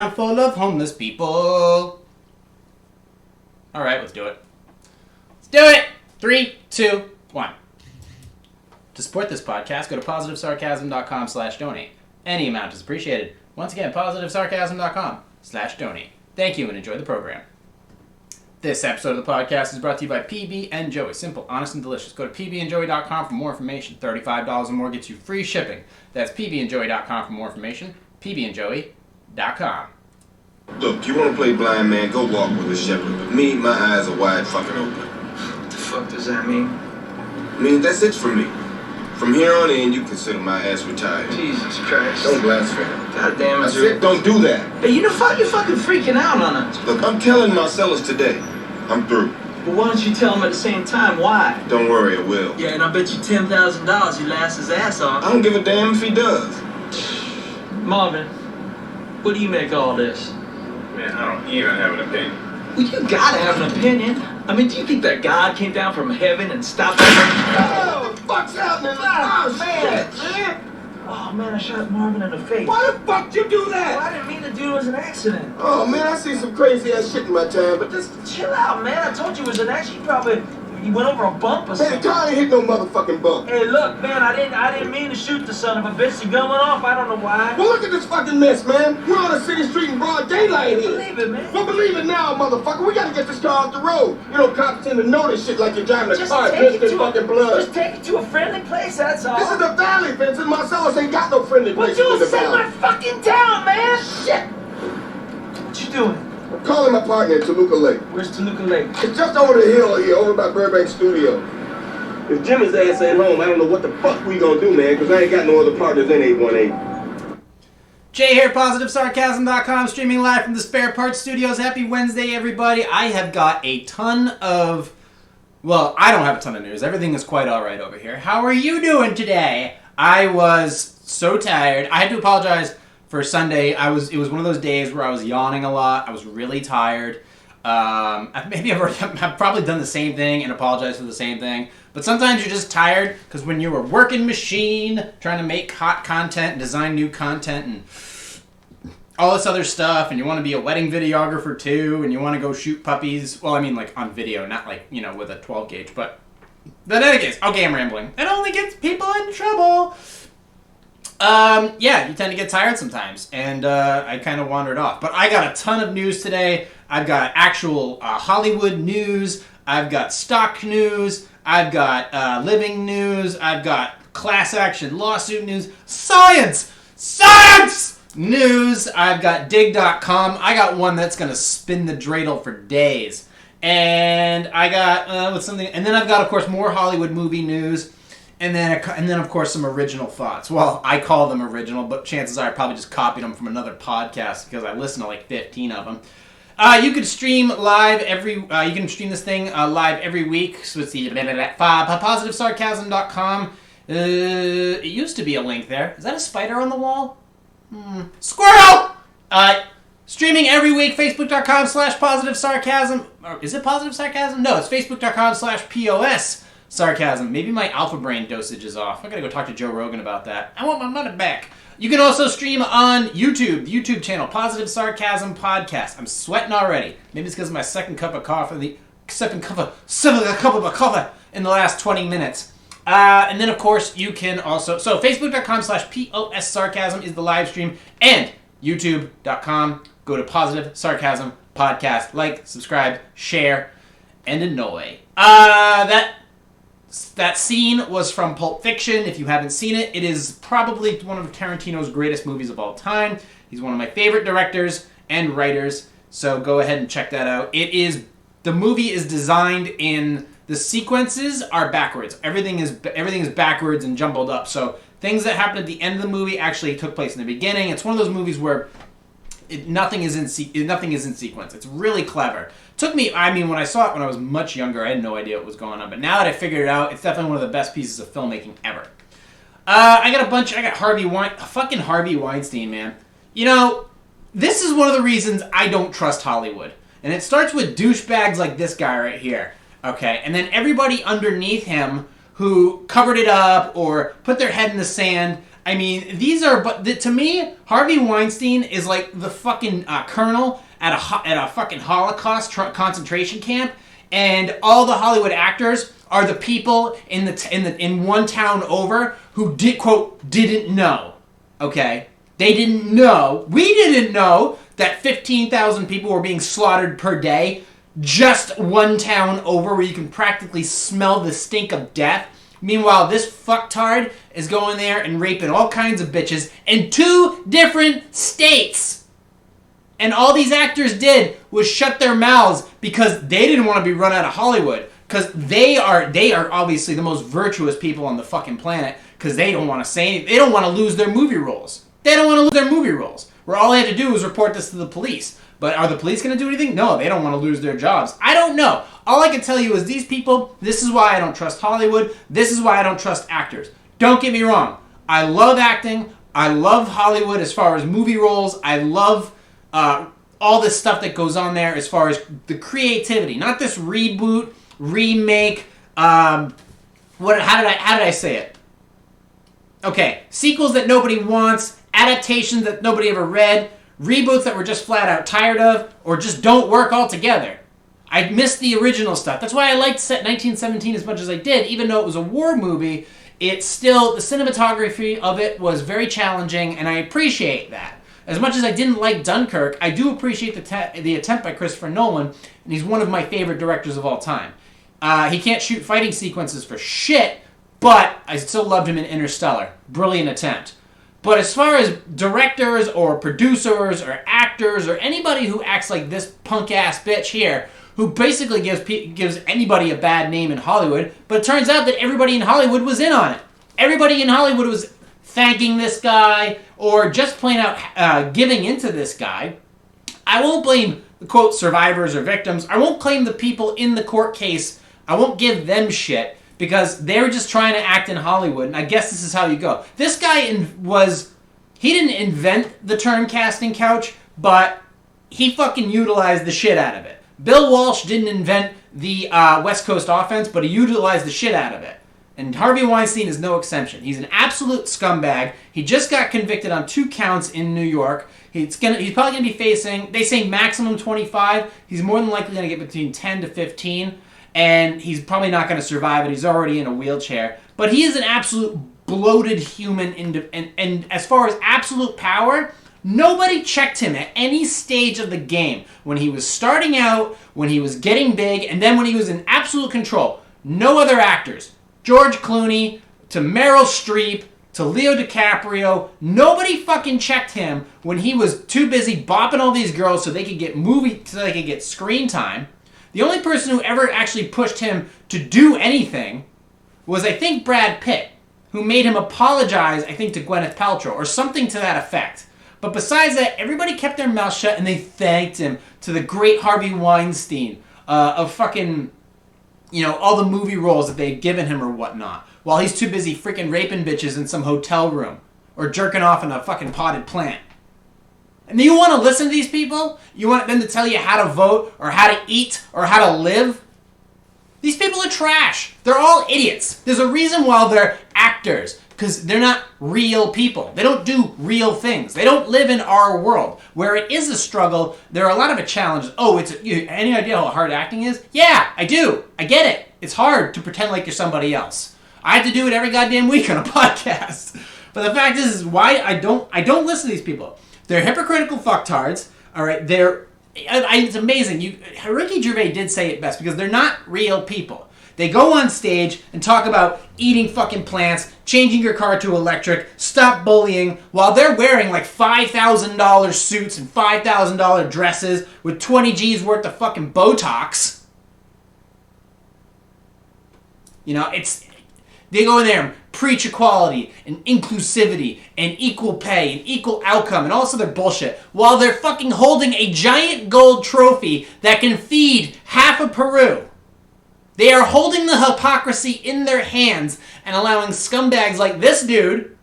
I'm full of homeless people. Alright, let's do it. Let's do it! 3, 2, 1. To support this podcast, go to positivesarcasm.com/donate. Any amount is appreciated. Once again, positivesarcasm.com/donate. Thank you and enjoy the program. This episode of the podcast is brought to you by PB and Joey. Simple, honest, and delicious. Go to pbandjoey.com for more information. $35 or more gets you free shipping. That's pbandjoey.com for more information. pbandjoey.com. Look, you want to play blind man, go walk with a shepherd. But me, my eyes are wide fucking open. What the fuck does that mean? I mean, that's it for me. From here on in, you consider my ass retired. Jesus Christ. Don't blaspheme. God damn it, I said don't do that. Hey, you're fucking freaking out on us. Look, I'm telling Marcellus today. I'm through. But why don't you tell him at the same time? Why? Don't worry, I will. Yeah, and I bet you $10,000 he laughs his ass off. I don't give a damn if he does. Marvin, what do you make of all this? Man, I don't even have an opinion. Well, you gotta have an opinion. I mean, do you think that God came down from heaven and stopped everything? Oh, what the fuck's happening? Oh, man. Oh, man, I shot Marvin in the face. Why the fuck you do that? Well, I didn't mean to do it. It was an accident. Oh, man, I see some crazy ass shit in my time, but this... Chill out, man. I told you it was an accident. You went over a bump or Man, something. the car ain't hit no motherfucking bump. Hey, look, man, I didn't mean to shoot the son of a bitch. The gun went off. I don't know why. Well, look at this fucking mess, man. We're on a city street in broad daylight here. Believe it, man. Well, believe it now, motherfucker. We gotta get this car off the road. You know, cops tend to notice shit like you're driving a Just car take drenched it in to fucking blood. Just take it to a friendly place, that's all. This is the valley, Vincent. Marcellus ain't got no friendly Well, places in you the set valley. my fucking town, man. Shit. What you doing? I'm calling my partner in Toluca Lake. Where's Toluca Lake? It's just over the hill here, over by Burbank Studio. If Jimmy's ass ain't home, I don't know what the fuck we gonna do, man, because I ain't got no other partners in 818. Jay here, positivesarcasm.com, streaming live from the Spare Parts Studios. Happy Wednesday, everybody. I have got a ton of... Well, I don't have a ton of news. Everything is quite alright over here. How are you doing today? I was so tired. I had to apologize for Sunday. It was one of those days where I was yawning a lot. I was really tired. I've probably done the same thing and apologized for the same thing. But sometimes you're just tired because when you're a working machine trying to make hot content, design new content, and all this other stuff, and you want to be a wedding videographer too, and you want to go shoot puppies. Well, I mean, like on video, not like, you know, with a 12 gauge. But in any case, okay, I'm rambling. It only gets people in trouble. Yeah, you tend to get tired sometimes, and I kind of wandered off. But I got a ton of news today. I've got actual Hollywood news. I've got stock news. I've got living news. I've got class action lawsuit news. Science news. I've got dig.com. I got one that's going to spin the dreidel for days. And I got with something, and then I've got, of course, more Hollywood movie news. And then, of course, some original thoughts. Well, I call them original, but chances are I probably just copied them from another podcast because I listen to like 15 of them. You can stream live you can stream this thing live every week. So it's the positivesarcasm.com. It used to be a link there. Is that a spider on the wall? Squirrel! Streaming every week, facebook.com/positivesarcasm. Or is it positive sarcasm? No, it's facebook.com/POS. Sarcasm. Maybe my alpha brain dosage is off. I gotta go talk to Joe Rogan about that. I want my money back. You can also stream on YouTube, the YouTube channel, Positive Sarcasm Podcast. I'm sweating already. Maybe it's because of my second cup of coffee in the last 20 minutes. And then, of course, you can also... So, facebook.com/POS Sarcasm is the live stream. And youtube.com. Go to Positive Sarcasm Podcast. Like, subscribe, share, and annoy. That scene was from Pulp Fiction. If you haven't seen it, it is probably one of Tarantino's greatest movies of all time. He's one of my favorite directors and writers, so go ahead and check that out. The movie is designed in the sequences are backwards. Everything is backwards and jumbled up. So things that happen at the end of the movie actually took place in the beginning. It's one of those movies where nothing is in sequence. It's really clever. Took me, when I saw it when I was much younger, I had no idea what was going on. But now that I figured it out, it's definitely one of the best pieces of filmmaking ever. I got fucking Harvey Weinstein, man. You know, this is one of the reasons I don't trust Hollywood. And it starts with douchebags like this guy right here. Okay, and then everybody underneath him who covered it up or put their head in the sand. I mean, these are, but to me, Harvey Weinstein is like the fucking colonel at a fucking Holocaust concentration camp, and all the Hollywood actors are the people in one town over who didn't know. Okay, they didn't know. We didn't know that 15,000 people were being slaughtered per day, just one town over, where you can practically smell the stink of death. Meanwhile, this fucktard is going there and raping all kinds of bitches in 2 different states. And all these actors did was shut their mouths because they didn't want to be run out of Hollywood. Because they are obviously the most virtuous people on the fucking planet. Because they don't want to say anything. They don't want to lose their movie roles. They don't want to lose their movie roles. Where all they have to do is report this to the police. But are the police going to do anything? No, they don't want to lose their jobs. I don't know. All I can tell you is these people, this is why I don't trust Hollywood. This is why I don't trust actors. Don't get me wrong. I love acting. I love Hollywood as far as movie roles. I love all this stuff that goes on there as far as the creativity. Not this reboot, remake, how did I say it? Okay, sequels that nobody wants, adaptations that nobody ever read, reboots that we're just flat out tired of, or just don't work altogether. I missed the original stuff. That's why I liked 1917 as much as I did. Even though it was a war movie, it's still, the cinematography of it was very challenging, and I appreciate that. As much as I didn't like Dunkirk, I do appreciate the attempt by Christopher Nolan, and he's one of my favorite directors of all time. He can't shoot fighting sequences for shit, but I still loved him in Interstellar. Brilliant attempt. But as far as directors or producers or actors or anybody who acts like this punk-ass bitch here, who basically gives anybody a bad name in Hollywood, but it turns out that everybody in Hollywood was in on it. Everybody in Hollywood was thanking this guy or just plain out giving into this guy. I won't blame the, quote, survivors or victims. I won't claim the people in the court case. I won't give them shit because they were just trying to act in Hollywood, and I guess this is how you go. This guy he didn't invent the term casting couch, but he fucking utilized the shit out of it. Bill Walsh didn't invent the West Coast offense, but he utilized the shit out of it. And Harvey Weinstein is no exception. He's an absolute scumbag. He just got convicted on 2 counts in New York. He's probably going to be facing, they say maximum 25. He's more than likely going to get between 10 to 15. And he's probably not going to survive it. He's already in a wheelchair. But he is an absolute bloated human. And as far as absolute power, nobody checked him at any stage of the game. When he was starting out, when he was getting big, and then when he was in absolute control. No other actors. George Clooney, to Meryl Streep, to Leo DiCaprio, nobody fucking checked him when he was too busy bopping all these girls so they could get screen time. The only person who ever actually pushed him to do anything was, I think, Brad Pitt, who made him apologize, I think, to Gwyneth Paltrow, or something to that effect. But besides that, everybody kept their mouth shut and they thanked him to the great Harvey Weinstein of fucking, all the movie roles that they'd given him or whatnot, while he's too busy freaking raping bitches in some hotel room or jerking off in a fucking potted plant. And you want to listen to these people? You want them to tell you how to vote or how to eat or how to live? These people are trash. They're all idiots. There's a reason why they're actors, because they're not real people. They don't do real things. They don't live in our world. Where it is a struggle, there are a lot of challenges. Oh, any idea how hard acting is? Yeah, I do. I get it. It's hard to pretend like you're somebody else. I have to do it every goddamn week on a podcast. But the fact is why I don't listen to these people. They're hypocritical fucktards. All right, it's amazing. Ricky Gervais did say it best because they're not real people. They go on stage and talk about eating fucking plants, changing your car to electric, stop bullying, while they're wearing like $5,000 suits and $5,000 dresses with 20 G's worth of fucking Botox. They go in there and preach equality and inclusivity and equal pay and equal outcome and all this other bullshit while they're fucking holding a giant gold trophy that can feed half of Peru. They are holding the hypocrisy in their hands and allowing scumbags like this dude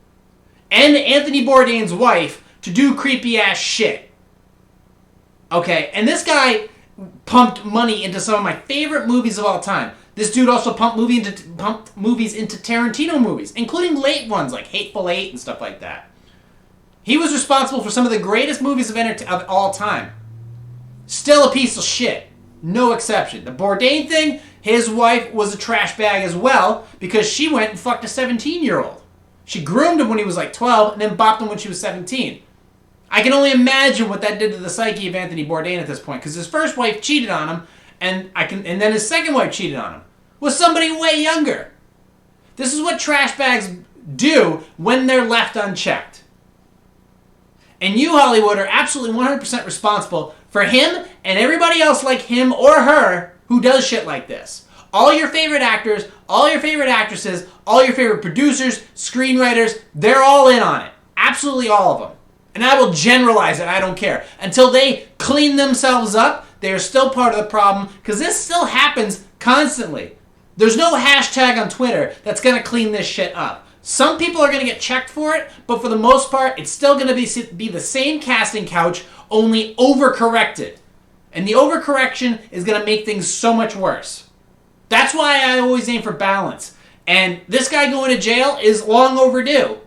and Anthony Bourdain's wife to do creepy ass shit. Okay, and this guy pumped money into some of my favorite movies of all time. This dude also pumped movies into Tarantino movies, including late ones like Hateful Eight and stuff like that. He was responsible for some of the greatest movies of all time. Still a piece of shit. No exception. The Bourdain thing, his wife was a trash bag as well because she went and fucked a 17-year-old. She groomed him when he was like 12 and then bopped him when she was 17. I can only imagine what that did to the psyche of Anthony Bourdain at this point because his first wife cheated on him and then his second wife cheated on him with somebody way younger. This is what trash bags do when they're left unchecked. And you, Hollywood, are absolutely 100% responsible for him and everybody else like him or her who does shit like this. All your favorite actors, all your favorite actresses, all your favorite producers, screenwriters, they're all in on it. Absolutely all of them. And I will generalize it, I don't care. Until they clean themselves up, they are still part of the problem because this still happens constantly. There's no hashtag on Twitter that's going to clean this shit up. Some people are going to get checked for it, but for the most part, it's still going to be the same casting couch, only overcorrected. And the overcorrection is going to make things so much worse. That's why I always aim for balance. And this guy going to jail is long overdue.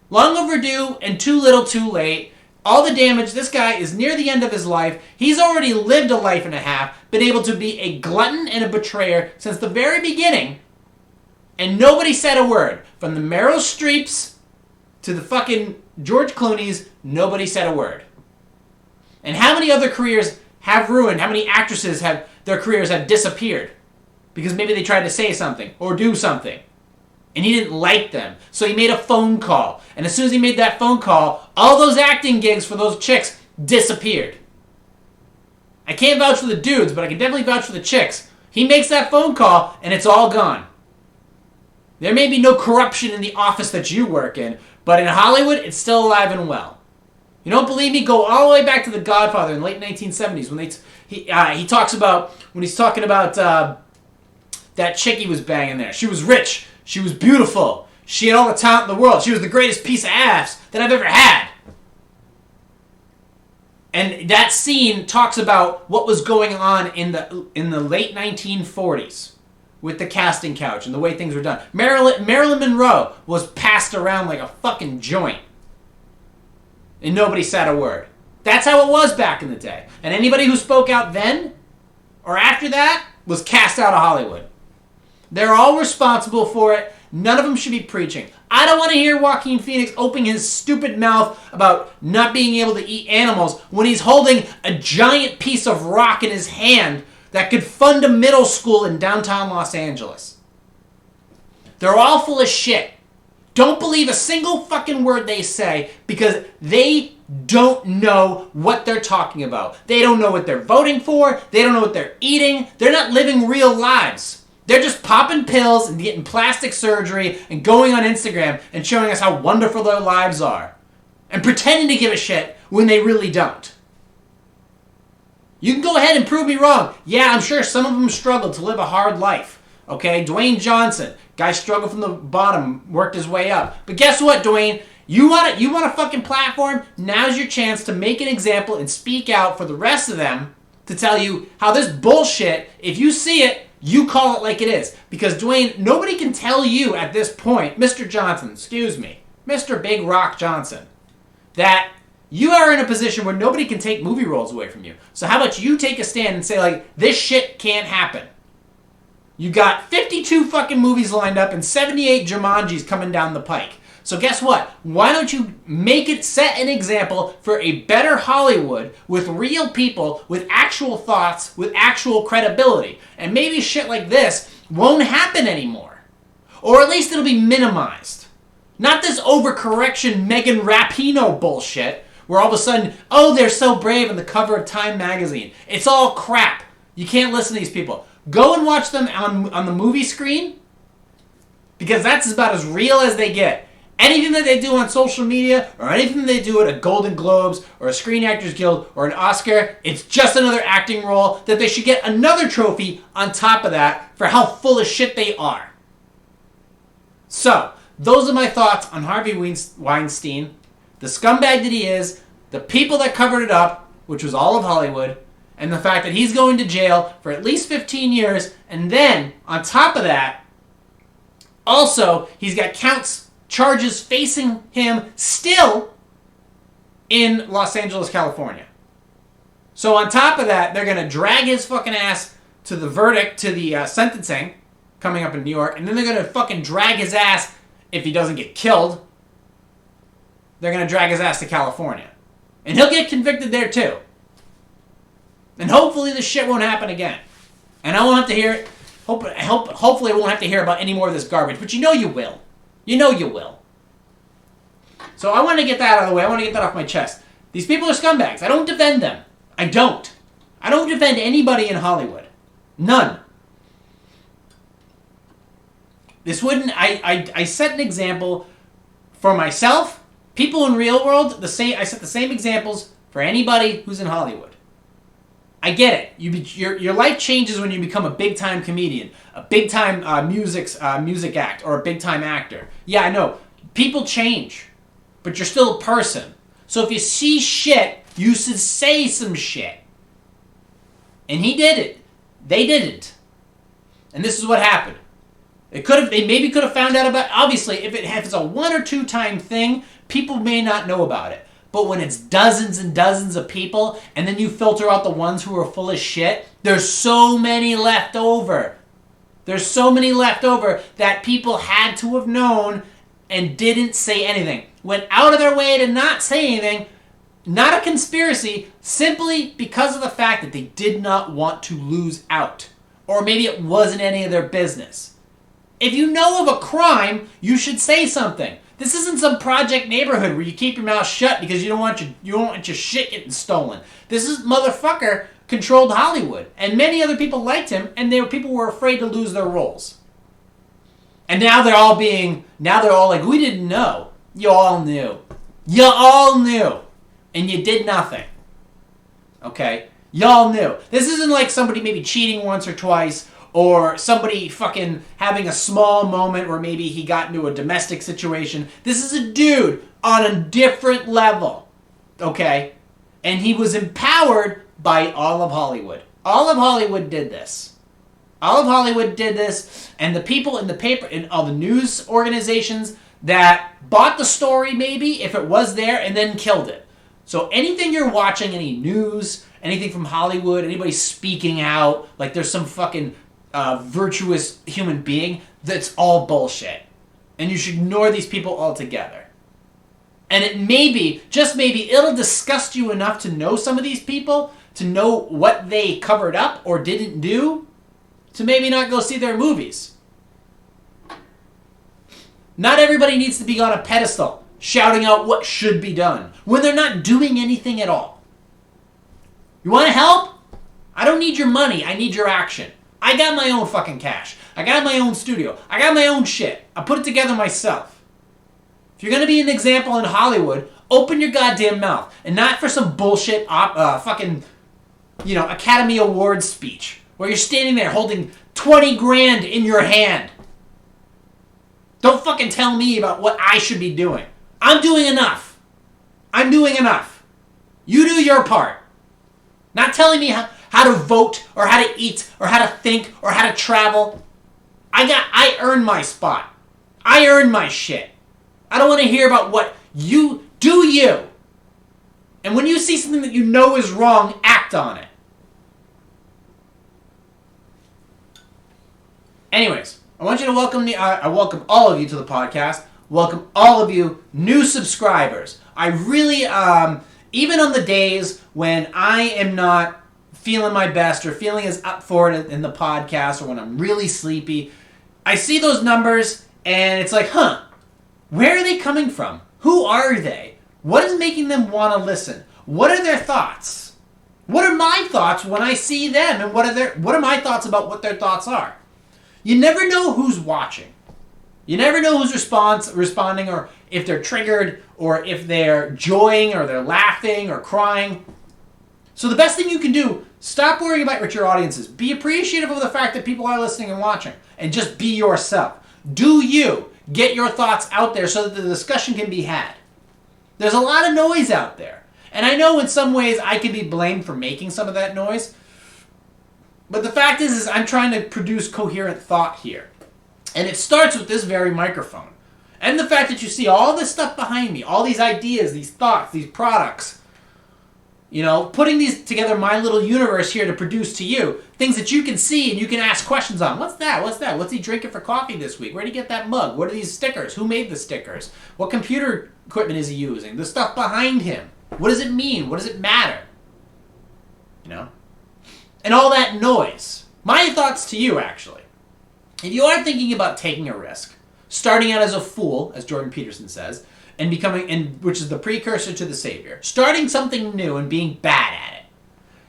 Long overdue and too little too late. All the damage, this guy is near the end of his life. He's already lived a life and a half, been able to be a glutton and a betrayer since the very beginning. And nobody said a word. From the Meryl Streeps to the fucking George Clooney's, nobody said a word. And how many other careers have ruined? How many actresses have their careers have disappeared? Because maybe they tried to say something or do something. And he didn't like them. So he made a phone call. And as soon as he made that phone call, all those acting gigs for those chicks disappeared. I can't vouch for the dudes, but I can definitely vouch for the chicks. He makes that phone call and it's all gone. There may be no corruption in the office that you work in, but in Hollywood, it's still alive and well. You don't believe me? Go all the way back to The Godfather in the late 1970s when he talks about when he's talking about that chick he was banging there. She was rich. She was beautiful. She had all the talent in the world. She was the greatest piece of ass that I've ever had. And that scene talks about what was going on in the late 1940s. With the casting couch and the way things were done. Marilyn Monroe was passed around like a fucking joint. And nobody said a word. That's how it was back in the day. And anybody who spoke out then or after that was cast out of Hollywood. They're all responsible for it. None of them should be preaching. I don't want to hear Joaquin Phoenix opening his stupid mouth about not being able to eat animals when he's holding a giant piece of rock in his hand that could fund a middle school in downtown Los Angeles. They're all full of shit. Don't believe a single fucking word they say because they don't know what they're talking about. They don't know what they're voting for. They don't know what they're eating. They're not living real lives. They're just popping pills and getting plastic surgery and going on Instagram and showing us how wonderful their lives are. And pretending to give a shit when they really don't. You can go ahead and prove me wrong. Yeah, I'm sure some of them struggled to live a hard life. Okay, Dwayne Johnson, guy struggled from the bottom, worked his way up. But guess what, Dwayne? You want a fucking platform? Now's your chance to make an example and speak out for the rest of them to tell you how this bullshit, if you see it, you call it like it is. Because Dwayne, nobody can tell you at this point, Mr. Johnson, excuse me, Mr. Big Rock Johnson, that you are in a position where nobody can take movie roles away from you. So how about you take a stand and say, like, this shit can't happen. You got 52 fucking movies lined up and 78 Jumanjis coming down the pike. So guess what? Why don't you set an example for a better Hollywood with real people, with actual thoughts, with actual credibility. And maybe shit like this won't happen anymore. Or at least it'll be minimized. Not this overcorrection Megan Rapinoe bullshit. Where all of a sudden, oh, they're so brave on the cover of Time magazine. It's all crap. You can't listen to these people. Go and watch them on the movie screen. Because that's about as real as they get. Anything that they do on social media, or anything that they do at a Golden Globes, or a Screen Actors Guild, or an Oscar, it's just another acting role that they should get another trophy on top of that for how full of shit they are. So, those are my thoughts on Harvey Weinstein. The scumbag that he is, the people that covered it up, which was all of Hollywood, And the fact that he's going to jail for at least 15 years, and then, on top of that, also, he's got charges facing him still in Los Angeles, California. So on top of that, they're going to drag his fucking ass to the verdict, to the sentencing coming up in New York, and then they're going to fucking drag his ass, if he doesn't get killed, they're going to drag his ass to California. And he'll get convicted there too. And hopefully this shit won't happen again. And I won't have to hear it. Hopefully I won't have to hear about any more of this garbage. But you know you will. You know you will. So I want to get that out of the way. I want to get that off my chest. These people are scumbags. I don't defend them. I don't. I don't defend anybody in Hollywood. None. This wouldn't... I set an example for myself. People in real world, I set the same examples for anybody who's in Hollywood. I get it. Your life changes when you become a big-time comedian, a big-time music act, or a big-time actor. Yeah, I know. People change. But you're still a person. So if you see shit, you should say some shit. And he did it. They didn't. And this is what happened. They maybe could have found out about... Obviously, if it's a 1 or 2 time thing, people may not know about it. But when it's dozens and dozens of people, and then you filter out the ones who are full of shit, there's so many left over. There's so many left over that people had to have known and didn't say anything. Went out of their way to not say anything. Not a conspiracy, simply because of the fact that they did not want to lose out. Or maybe it wasn't any of their business. If you know of a crime, you should say something. This isn't some project neighborhood where you keep your mouth shut because you don't want your shit getting stolen. This is motherfucker controlled Hollywood, and many other people liked him, and people were afraid to lose their roles. And now they're all like, we didn't know. You all knew. You all knew, and you did nothing. Okay, y'all knew. This isn't like somebody maybe cheating once or twice. Or somebody fucking having a small moment where maybe he got into a domestic situation. This is a dude on a different level. Okay? And he was empowered by all of Hollywood. All of Hollywood did this. All of Hollywood did this. And the people in the paper, in all the news organizations that bought the story maybe, if it was there, and then killed it. So anything you're watching, any news, anything from Hollywood, anybody speaking out, like there's some fucking... virtuous human being, that's all bullshit. And you should ignore these people altogether. And it maybe, just maybe, it'll disgust you enough to know some of these people, to know what they covered up or didn't do, to maybe not go see their movies. Not everybody needs to be on a pedestal, shouting out what should be done, when they're not doing anything at all. You want to help? I don't need your money, I need your action. I got my own fucking cash. I got my own studio. I got my own shit. I put it together myself. If you're going to be an example in Hollywood, open your goddamn mouth. And not for some bullshit fucking, Academy Awards speech. Where you're standing there holding 20 grand in your hand. Don't fucking tell me about what I should be doing. I'm doing enough. I'm doing enough. You do your part. Not telling me how to vote, or how to eat, or how to think, or how to travel. I earned my spot. I earned my shit. I don't want to hear about what you do you. And when you see something that you know is wrong, act on it. Anyways, I want you to welcome I welcome all of you to the podcast. Welcome all of you new subscribers. I really, even on the days when I am not feeling my best or feeling as up for it in the podcast or when I'm really sleepy, I see those numbers and it's like, where are they coming from? Who are they? What is making them want to listen? What are their thoughts? What are my thoughts when I see them? And what are my thoughts about what their thoughts are? You never know who's watching. You never know who's responding, or if they're triggered, or if they're joying, or they're laughing, or crying. So the best thing you can do, stop worrying about what your audience is. Be appreciative of the fact that people are listening and watching. And just be yourself. Do you. Get your thoughts out there so that the discussion can be had. There's a lot of noise out there. And I know in some ways I can be blamed for making some of that noise. But the fact is I'm trying to produce coherent thought here. And it starts with this very microphone. And the fact that you see all this stuff behind me, all these ideas, these thoughts, these products, putting these together, my little universe here to produce to you, things that you can see and you can ask questions on. What's that? What's that? What's he drinking for coffee this week? Where did he get that mug? What are these stickers? Who made the stickers? What computer equipment is he using? The stuff behind him. What does it mean? What does it matter? And all that noise. My thoughts to you, actually. If you are thinking about taking a risk, starting out as a fool, as Jordan Peterson says, and which is the precursor to the savior, starting something new and being bad at it,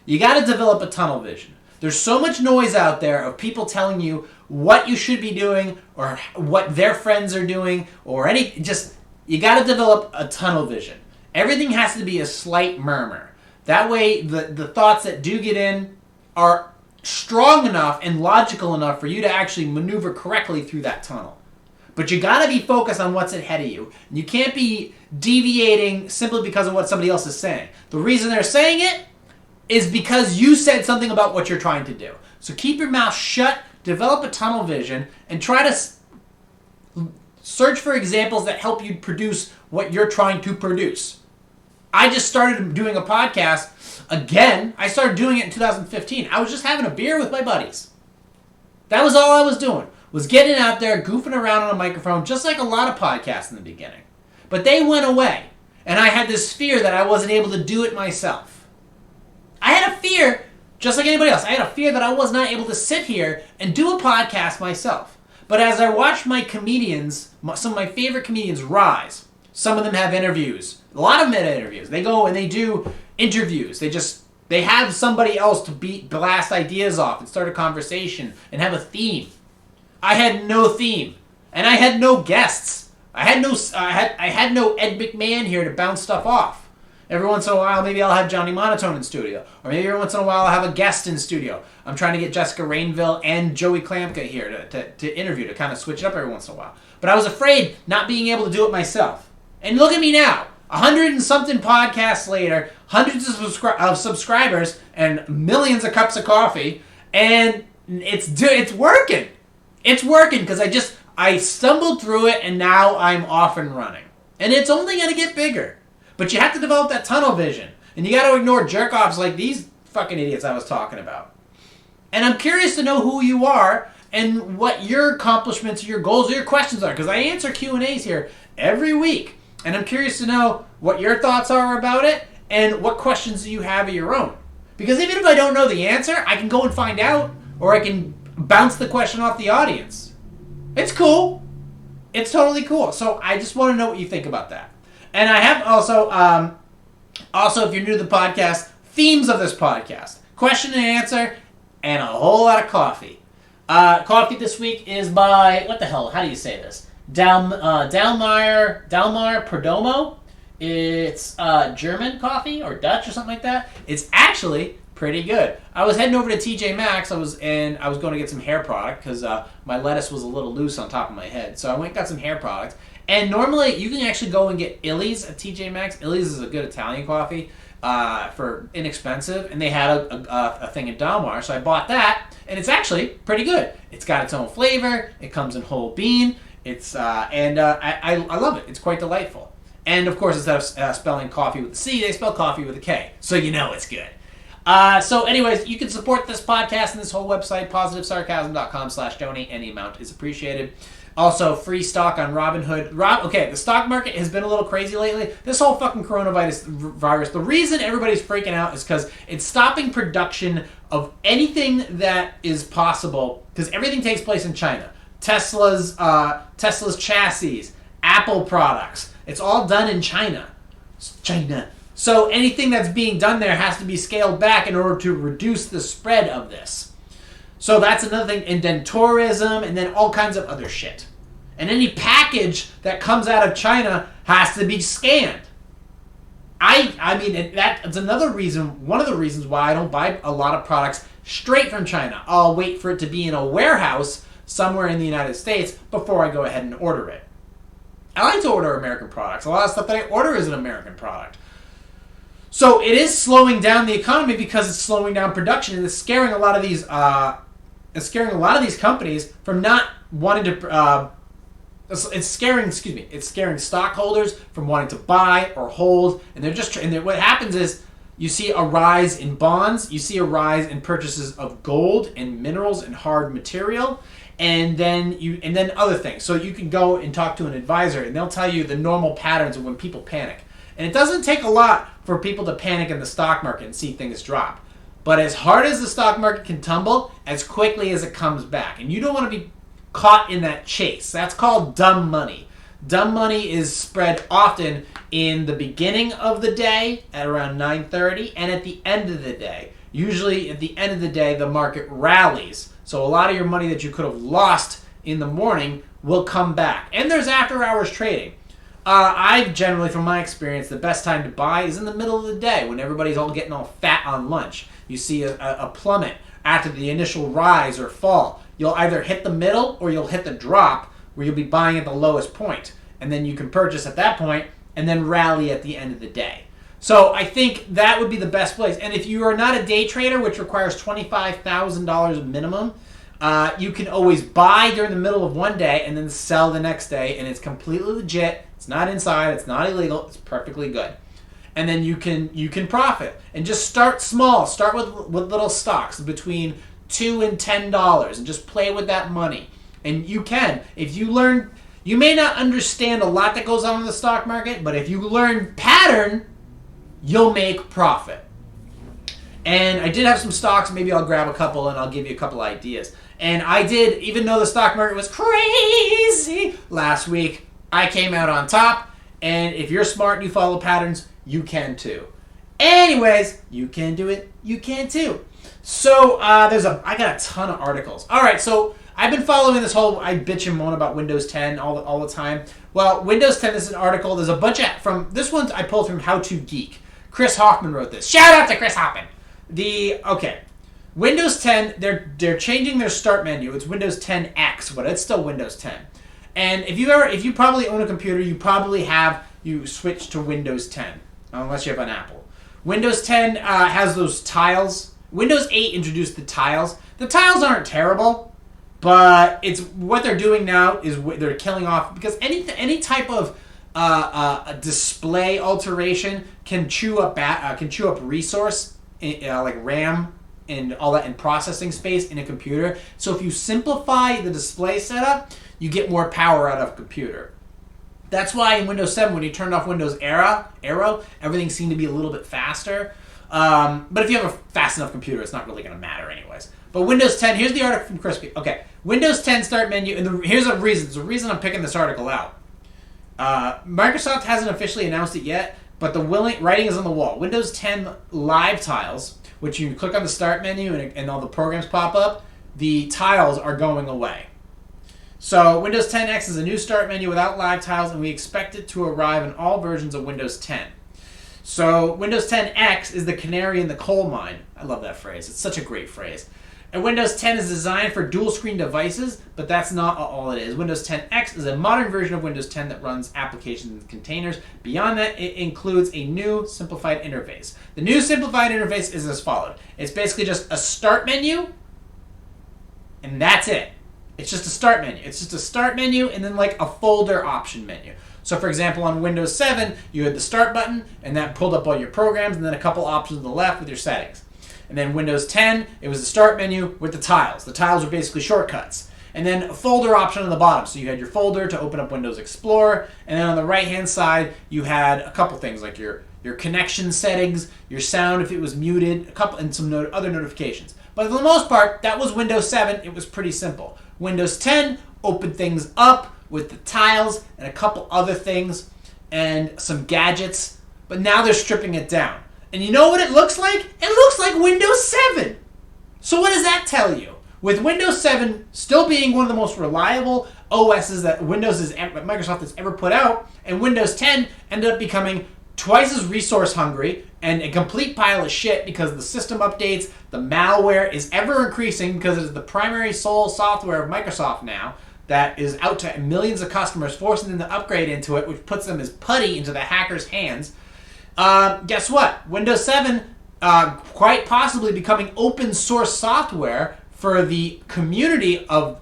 you got to develop a tunnel vision. There's so much noise out there of people telling you what you should be doing or what their friends are doing or you got to develop a tunnel vision. Everything has to be a slight murmur. That way, the thoughts that do get in are strong enough and logical enough for you to actually maneuver correctly through that tunnel. But you got to be focused on what's ahead of you. You can't be deviating simply because of what somebody else is saying. The reason they're saying it is because you said something about what you're trying to do. So keep your mouth shut, develop a tunnel vision, and try to search for examples that help you produce what you're trying to produce. I just started doing a podcast again. I started doing it in 2015. I was just having a beer with my buddies. That was all I was doing, was getting out there, goofing around on a microphone, just like a lot of podcasts in the beginning. But they went away, and I had this fear that I wasn't able to do it myself. I had a fear, just like anybody else, I had a fear that I was not able to sit here and do a podcast myself. But as I watched my comedians, some of my favorite comedians rise, some of them have interviews. A lot of them have interviews. They go and they do interviews. They have somebody else to blast ideas off and start a conversation and have a theme. I had no theme, and I had no guests. I had no Ed McMahon here to bounce stuff off. Every once in a while, maybe I'll have Johnny Monotone in studio, or maybe every once in a while I'll have a guest in studio. I'm trying to get Jessica Rainville and Joey Klamka here to interview, to kind of switch it up every once in a while. But I was afraid not being able to do it myself. And look at me now, 100 and something podcasts later, hundreds of subscribers, and millions of cups of coffee, and it's working. It's working because I stumbled through it, and now I'm off and running. And it's only going to get bigger. But you have to develop that tunnel vision. And you got to ignore jerk-offs like these fucking idiots I was talking about. And I'm curious to know who you are and what your accomplishments, your goals, or your questions are. Because I answer Q&As here every week. And I'm curious to know what your thoughts are about it and what questions do you have of your own. Because even if I don't know the answer, I can go and find out, or I can bounce the question off the audience. It's cool. It's totally cool. So I just want to know what you think about that. And I have also, if you're new to the podcast, themes of this podcast. Question and answer, and a whole lot of coffee. Coffee this week is by, what the hell, how do you say this? Dalmar Perdomo. It's German coffee or Dutch or something like that. It's actually pretty good. I was heading over to TJ Maxx. I was going to get some hair product because my lettuce was a little loose on top of my head. So I went and got some hair product. And normally you can actually go and get Illy's at TJ Maxx. Illy's is a good Italian coffee for inexpensive, and they had a thing in Dalmar, so I bought that, and it's actually pretty good. It's got its own flavor. It comes in whole bean. I love it. It's quite delightful. And of course, instead of spelling coffee with a C, they spell coffee with a K. So you know it's good. So anyways, you can support this podcast and this whole website, positivesarcasm.com/donate. Any amount is appreciated. Also, free stock on Robinhood. Okay, the stock market has been a little crazy lately. This whole fucking coronavirus, the reason everybody's freaking out is because it's stopping production of anything that is possible, because everything takes place in China. Tesla's chassis, Apple products. It's all done in China. China. So anything that's being done there has to be scaled back in order to reduce the spread of this. So that's another thing. And then tourism, and then all kinds of other shit. And any package that comes out of China has to be scanned. I mean, that's another reason, one of the reasons why I don't buy a lot of products straight from China. I'll wait for it to be in a warehouse somewhere in the United States before I go ahead and order it. I like to order American products. A lot of stuff that I order is an American product. So it is slowing down the economy because it's slowing down production, and it's scaring a lot of these companies from not wanting to. It's scaring stockholders from wanting to buy or hold, and what happens is you see a rise in bonds, you see a rise in purchases of gold and minerals and hard material, and then other things. So you can go and talk to an advisor, and they'll tell you the normal patterns of when people panic. And it doesn't take a lot for people to panic in the stock market and see things drop. But as hard as the stock market can tumble, as quickly as it comes back. And you don't want to be caught in that chase. That's called dumb money. Dumb money is spread often in the beginning of the day at around 9:30 and at the end of the day. Usually at the end of the day, the market rallies. So a lot of your money that you could have lost in the morning will come back. And there's after hours trading. I've generally, from my experience, the best time to buy is in the middle of the day when everybody's all getting all fat on lunch. You see a plummet after the initial rise or fall. You'll either hit the middle or you'll hit the drop where you'll be buying at the lowest point. And then you can purchase at that point and then rally at the end of the day. So I think that would be the best place. And if you are not a day trader, which requires $25,000 minimum, you can always buy during the middle of one day and then sell the next day. And it's completely legit. It's not inside. It's not illegal. It's perfectly good. And then you can profit. And just start small. Start with little stocks between $2 and $10 and just play with that money. And you can. If you learn, you may not understand a lot that goes on in the stock market, but if you learn pattern, you'll make profit. And I did have some stocks. Maybe I'll grab a couple and I'll give you a couple ideas. And I did, even though the stock market was crazy last week, I came out on top. And if you're smart and you follow patterns, you can too. Anyways, you can do it. You can too. So I got a ton of articles. All right, so I've been following this whole, I bitch and moan about Windows 10 all the time. Well, Windows 10 is an article. There's a bunch of, this one I pulled from How to Geek. Chris Hoffman wrote this. Shout out to Chris Hoffman. Windows 10, they're changing their start menu. It's Windows 10X, but it's still Windows 10. And if you probably own a computer, you switch to Windows 10, unless you have an Apple. Windows 10 has those tiles. Windows 8 introduced the tiles. The tiles aren't terrible, but it's what they're doing now is they're killing off, because any type of a display alteration can chew up resource like RAM and all that, and processing space in a computer. So if you simplify the display setup, you get more power out of a computer. That's why in Windows 7, when you turned off Windows Arrow, everything seemed to be a little bit faster. But if you have a fast enough computer, it's not really going to matter anyways. But Windows 10, here's the article from Crispy. Okay, Windows 10 start menu, and here's a reason. There's a reason I'm picking this article out. Microsoft hasn't officially announced it yet, but the writing is on the wall. Windows 10 live tiles, which you click on the start menu and all the programs pop up, the tiles are going away. So Windows 10X is a new start menu without live tiles, and we expect it to arrive in all versions of Windows 10. So Windows 10X is the canary in the coal mine. I love that phrase. It's such a great phrase. And Windows 10 is designed for dual-screen devices, but that's not all it is. Windows 10X is a modern version of Windows 10 that runs applications in containers. Beyond that, it includes a new simplified interface. The new simplified interface is as follows. It's basically just a start menu, and that's it. It's just a start menu. It's just a start menu and then like a folder option menu. So for example, on Windows 7, you had the start button, and that pulled up all your programs, and then a couple options on the left with your settings. And then Windows 10, it was the start menu with the tiles. The tiles are basically shortcuts. And then a folder option on the bottom. So you had your folder to open up Windows Explorer, and then on the right-hand side, you had a couple things like your connection settings, your sound if it was muted, and some other notifications. But for the most part, that was Windows 7. It was pretty simple. Windows 10 opened things up with the tiles and a couple other things and some gadgets, but now they're stripping it down. And you know what it looks like? It looks like Windows 7. So what does that tell you? With Windows 7 still being one of the most reliable OSs that Microsoft has ever put out, and Windows 10 ended up becoming twice as resource hungry and a complete pile of shit because the system updates, the malware is ever increasing because it is the primary sole software of Microsoft now that is out to millions of customers, forcing them to upgrade into it, which puts them as putty into the hackers' hands. Guess what? Windows 7 quite possibly becoming open source software for the community of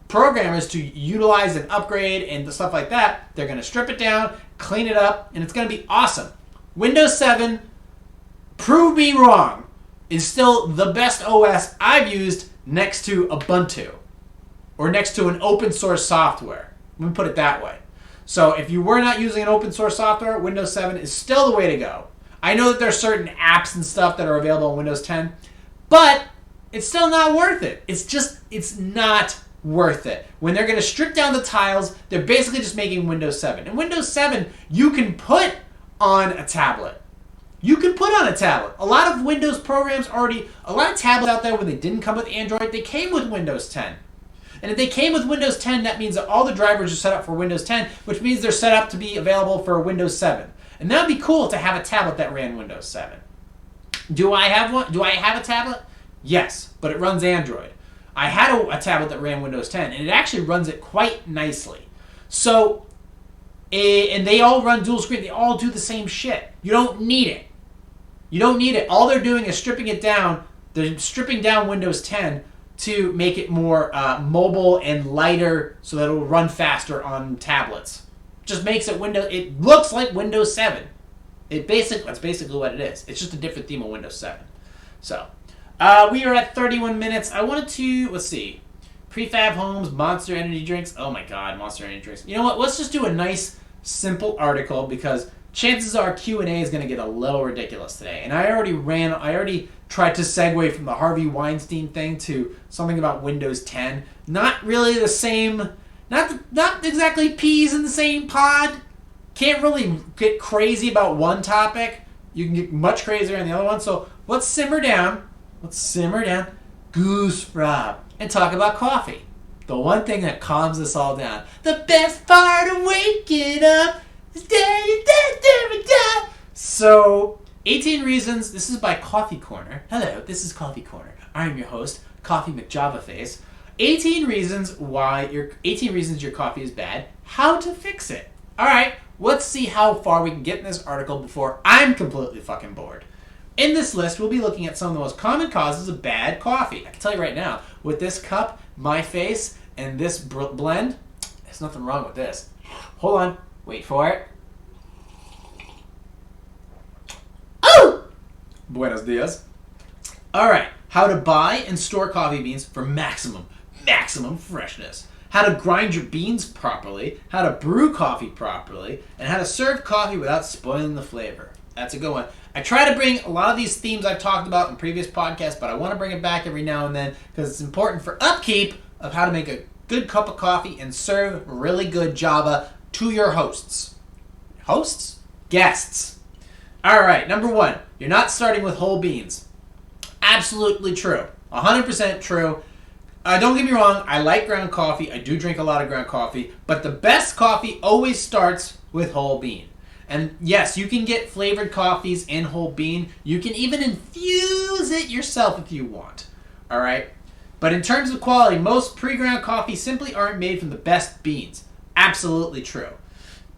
programmers to utilize and upgrade and stuff like that. They're going to strip it down, clean it up, and it's going to be awesome. Windows 7, prove me wrong, is still the best OS I've used next to Ubuntu or next to an open source software. Let me put it that way. So if you were not using an open source software, Windows 7 is still the way to go. I know that there are certain apps and stuff that are available on Windows 10, but it's still not worth it. It's not worth it. When they're going to strip down the tiles, they're basically just making Windows 7. And Windows 7, you can put on a tablet. You can put on a tablet. A lot of Windows programs a lot of tablets out there when they didn't come with Android, they came with Windows 10. And if they came with Windows 10, that means that all the drivers are set up for Windows 10, which means they're set up to be available for Windows 7. And that would be cool to have a tablet that ran Windows 7. Do I have one? Do I have a tablet? Yes, but it runs Android. I had a tablet that ran Windows 10, and it actually runs it quite nicely. So, and they all run dual screen. They all do the same shit. You don't need it. You don't need it. All they're doing is stripping it down. They're stripping down Windows 10 to make it more mobile and lighter so that it will run faster on tablets. Just makes it it looks like Windows 7. That's basically what it is. It's just a different theme of Windows 7. So, we are at 31 minutes. I wanted to, let's see, prefab homes, Monster Energy drinks. Oh my god, Monster Energy drinks. You know what? Let's just do a nice, simple article because chances are Q&A is going to get a little ridiculous today. And I already tried to segue from the Harvey Weinstein thing to something about Windows 10. Not really the same, not exactly peas in the same pod. Can't really get crazy about one topic. You can get much crazier on the other one. So let's simmer down, goose frog, and talk about coffee. The one thing that calms us all down. The best part of waking up is So, 18 reasons. This is by Coffee Corner. Hello, this is Coffee Corner. I'm your host, Coffee McJavaface. 18 reasons your coffee is bad. How to fix it. All right, let's see how far we can get in this article before I'm completely fucking bored. In this list, we'll be looking at some of the most common causes of bad coffee. I can tell you right now, with this cup, my face, and this blend, there's nothing wrong with this. Hold on. Wait for it. Oh! Buenos dias. All right. How to buy and store coffee beans for maximum freshness. How to grind your beans properly. How to brew coffee properly. And how to serve coffee without spoiling the flavor. That's a good one. I try to bring a lot of these themes I've talked about in previous podcasts, but I want to bring it back every now and then because it's important for upkeep of how to make a good cup of coffee and serve really good Java to your hosts. Hosts? Guests. All right, number 1. You're not starting with whole beans. Absolutely true. 100% true. Don't get me wrong, I like ground coffee. I do drink a lot of ground coffee, but the best coffee always starts with whole bean. And yes, you can get flavored coffees in whole bean. You can even infuse it yourself if you want. All right? But in terms of quality, most pre-ground coffees simply aren't made from the best beans. Absolutely true.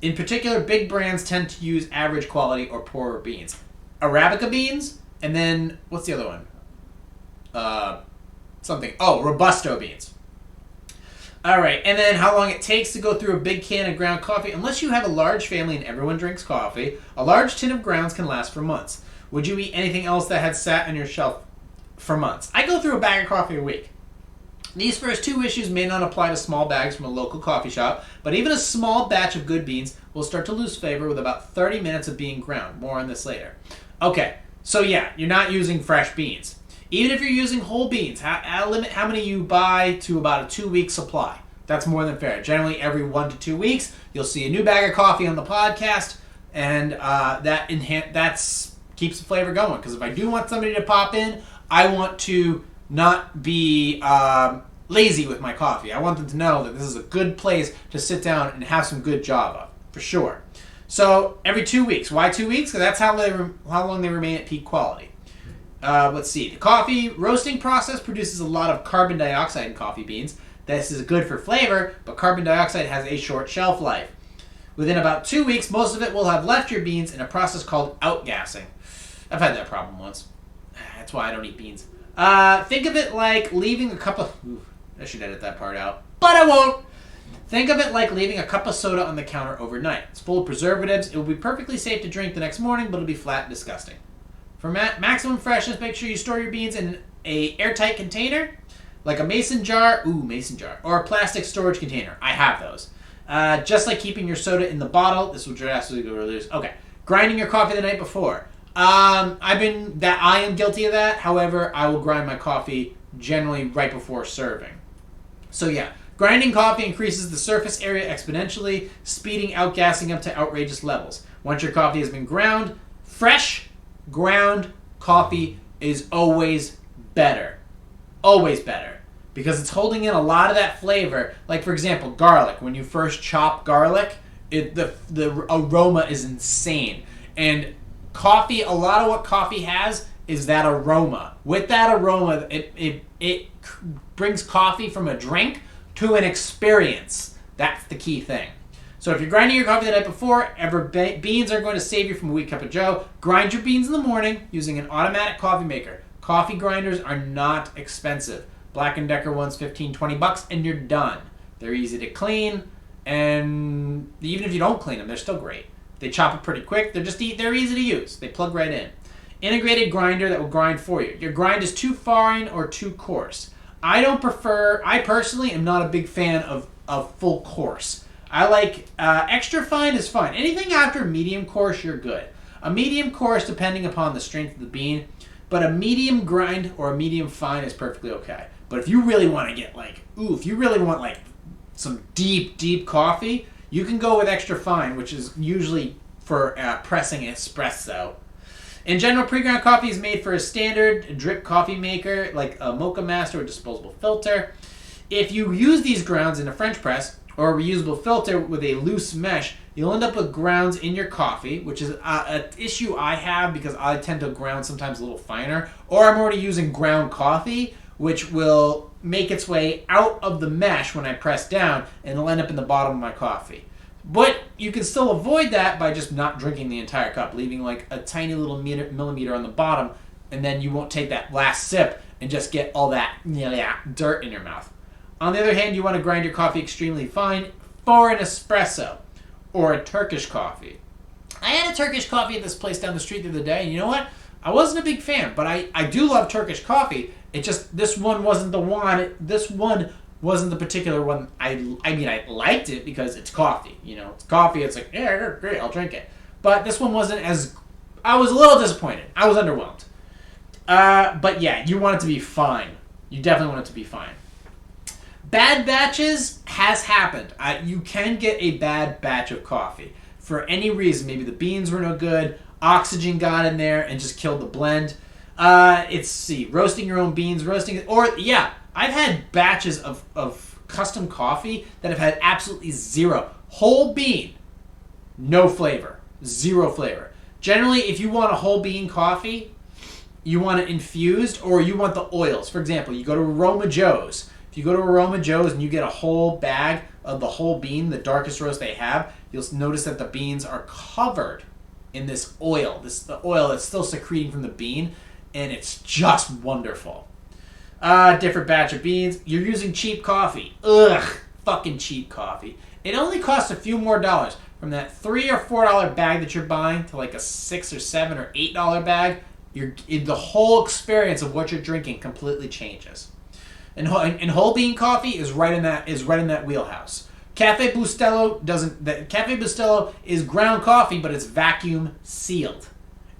In particular, big brands tend to use average quality or poorer beans. Arabica beans, and then, what's the other one? Robusto beans. Alright, and then how long it takes to go through a big can of ground coffee. Unless you have a large family and everyone drinks coffee, a large tin of grounds can last for months. Would you eat anything else that had sat on your shelf for months? I go through a bag of coffee a week. These first two issues may not apply to small bags from a local coffee shop, but even a small batch of good beans will start to lose flavor with about 30 minutes of being ground. More on this later. Okay, so yeah, you're not using fresh beans. Even if you're using whole beans, limit how many you buy to about a 2-week supply. That's more than fair. Generally, every 1 to 2 weeks, you'll see a new bag of coffee on the podcast, and that keeps the flavor going. Because if I do want somebody to pop in, I want to not be lazy with my coffee. I want them to know that this is a good place to sit down and have some good Java, for sure. So every 2 weeks. Why 2 weeks? Because that's how long they remain at peak quality. Let's see. The coffee roasting process produces a lot of carbon dioxide in coffee beans. This is good for flavor, but carbon dioxide has a short shelf life. Within about 2 weeks, most of it will have left your beans in a process called outgassing. I've had that problem once. That's why I don't eat beans. Think of it like leaving a cup of... Ooh, I should edit that part out. But I won't! Think of it like leaving a cup of soda on the counter overnight. It's full of preservatives. It will be perfectly safe to drink the next morning, but it'll be flat and disgusting. For maximum freshness, make sure you store your beans in an airtight container, like a mason jar. Ooh, mason jar. Or a plastic storage container. I have those. Just like keeping your soda in the bottle. This will drastically reduce. Okay. Grinding your coffee the night before. I am guilty of that. However, I will grind my coffee generally right before serving. So yeah, grinding coffee increases the surface area exponentially, speeding outgassing up to outrageous levels. Once your coffee has been ground, fresh ground coffee is always better. Always better. Because it's holding in a lot of that flavor. Like, for example, garlic. When you first chop garlic, the aroma is insane. And coffee, a lot of what coffee has is that aroma. With that aroma, it brings coffee from a drink to an experience. That's the key thing. So if you're grinding your coffee the night before, beans are going to save you from a weak cup of joe. Grind your beans in the morning using an automatic coffee maker. Coffee grinders are not expensive. Black & Decker one's $15-20 and you're done. They're easy to clean, and even if you don't clean them, they're still great. They chop it pretty quick. They're easy to use. They plug right in. Integrated grinder that will grind for you. Your grind is too fine or too coarse. I personally am not a big fan of full coarse. I like extra fine is fine. Anything after medium coarse, you're good. A medium coarse, depending upon the strength of the bean, but a medium grind or a medium fine is perfectly okay. But if you really want to get if you really want some deep coffee, you can go with extra fine, which is usually for pressing espresso. In general, pre-ground coffee is made for a standard drip coffee maker, like a Mocha Master or disposable filter. If you use these grounds in a French press or a reusable filter with a loose mesh, you'll end up with grounds in your coffee, which is an issue I have because I tend to ground sometimes a little finer, or I'm already using ground coffee, which will make its way out of the mesh when I press down, and it'll end up in the bottom of my coffee. But you can still avoid that by just not drinking the entire cup, leaving a tiny little millimeter on the bottom, and then you won't take that last sip and just get all that dirt in your mouth. On the other hand, you want to grind your coffee extremely fine for an espresso or a Turkish coffee. I had a Turkish coffee at this place down the street the other day, and you know what? I wasn't a big fan, but I do love Turkish coffee. It just, this one wasn't the one. This one wasn't the particular one. I liked it because it's coffee. It's coffee. It's yeah, great, I'll drink it. But this one wasn't as... I was a little disappointed. I was underwhelmed. But yeah, you want it to be fine. You definitely want it to be fine. Bad batches has happened. You can get a bad batch of coffee. For any reason, maybe the beans were no good, oxygen got in there and just killed the blend. Roasting your own beans, I've had batches of custom coffee that have had absolutely zero. Whole bean, no flavor. Zero flavor. Generally, if you want a whole bean coffee, you want it infused or you want the oils. For example, you go to Aroma Joe's. If you go to Aroma Joe's and you get a whole bag of the whole bean, the darkest roast they have, you'll notice that the beans are covered in this oil. The oil that's still secreting from the bean, and it's just wonderful. Different batch of beans. You're using cheap coffee. Ugh, fucking cheap coffee. It only costs a few more dollars. From that $3 or $4 bag that you're buying to like a $6 or $7 or $8 bag, the whole experience of what you're drinking completely changes. And whole bean coffee is right in that wheelhouse. Cafe Bustelo is ground coffee, but it's vacuum sealed,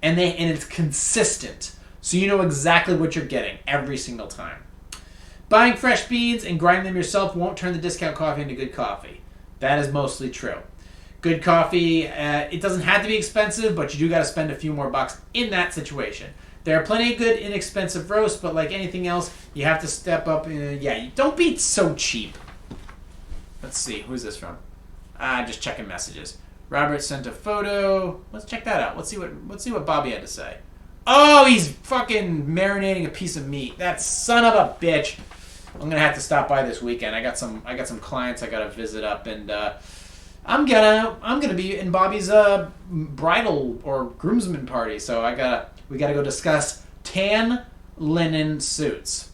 and it's consistent, so you know exactly what you're getting every single time. Buying fresh beans and grinding them yourself won't turn the discount coffee into good coffee. That is mostly true. Good coffee, it doesn't have to be expensive, but you do got to spend a few more bucks in that situation. There are plenty of good, inexpensive roasts, but like anything else, you have to step up. Don't be so cheap. Let's see, who's this from? Just checking messages. Robert sent a photo. Let's check that out. Let's see what Bobby had to say. Oh, he's fucking marinating a piece of meat. That son of a bitch. I'm gonna have to stop by this weekend. I got some clients I gotta visit up, and I'm gonna be in Bobby's bridal or groomsman party, so we gotta go discuss tan linen suits.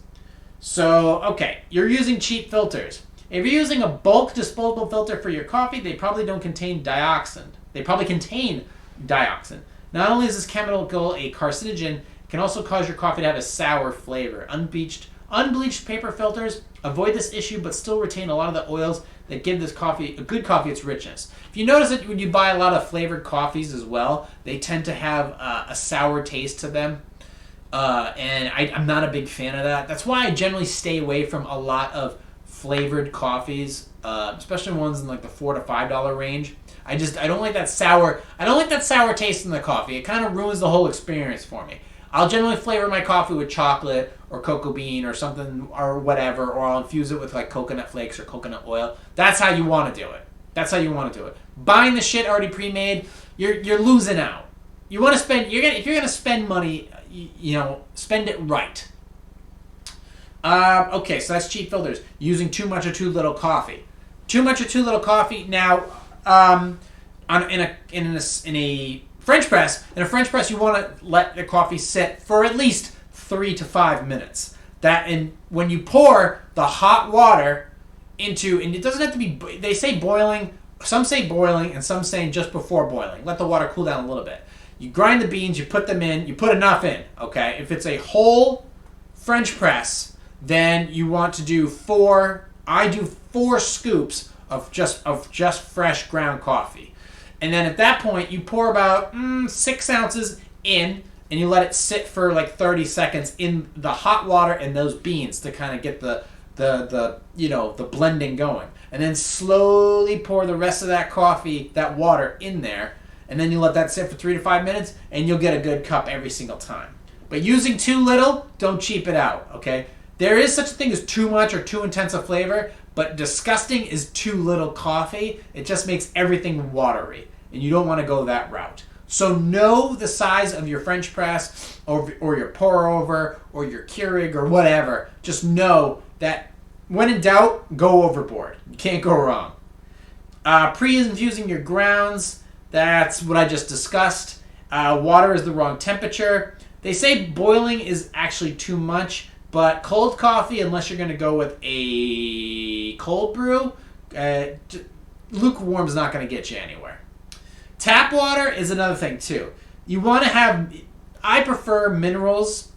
So okay, you're using cheap filters. If you're using a bulk disposable filter for your coffee, they probably don't contain dioxin. They probably contain dioxin. Not only is this chemical a carcinogen, it can also cause your coffee to have a sour flavor. Unbleached paper filters avoid this issue, but still retain a lot of the oils that give this coffee, a good coffee, its richness. If you notice that when you buy a lot of flavored coffees as well, they tend to have a sour taste to them. And I'm not a big fan of that. That's why I generally stay away from a lot of flavored coffees, especially ones in like the $4 to $5 range. I don't like that sour. I don't like that sour taste in the coffee. It kind of ruins the whole experience for me. I'll generally flavor my coffee with chocolate or cocoa bean or something or whatever, or I'll infuse it with like coconut flakes or coconut oil. That's how you want to do it. Buying the shit already pre-made, you're losing out. You want to spend. If you're gonna spend money, spend it right. Okay, so that's cheap filters. Using too much or too little coffee. Too much or too little coffee. Now, in a French press, you want to let the coffee sit for at least 3 to 5 minutes. When you pour the hot water into, and it doesn't have to be. They say boiling. Some say boiling, and some saying just before boiling. Let the water cool down a little bit. You grind the beans. You put them in. You put enough in. Okay. If it's a whole French press, then you want to do 4. I do 4 scoops of just fresh ground coffee. And then at that point, you pour about 6 ounces in, and you let it sit for like 30 seconds in the hot water and those beans to kind of get the blending going. And then slowly pour the rest of that water in there, and then you let that sit for 3 to 5 minutes, and you'll get a good cup every single time. But using too little, don't cheap it out, okay? There is such a thing as too much or too intense a flavor, but disgusting is too little coffee. It just makes everything watery, and you don't want to go that route. So know the size of your French press or your pour-over or your Keurig or whatever. Just know that when in doubt, go overboard. You can't go wrong. Pre-infusing your grounds, that's what I just discussed. Water is the wrong temperature. They say boiling is actually too much, but cold coffee, unless you're going to go with a cold brew, lukewarm is not going to get you anywhere. Tap water is another thing too. You want to have, I prefer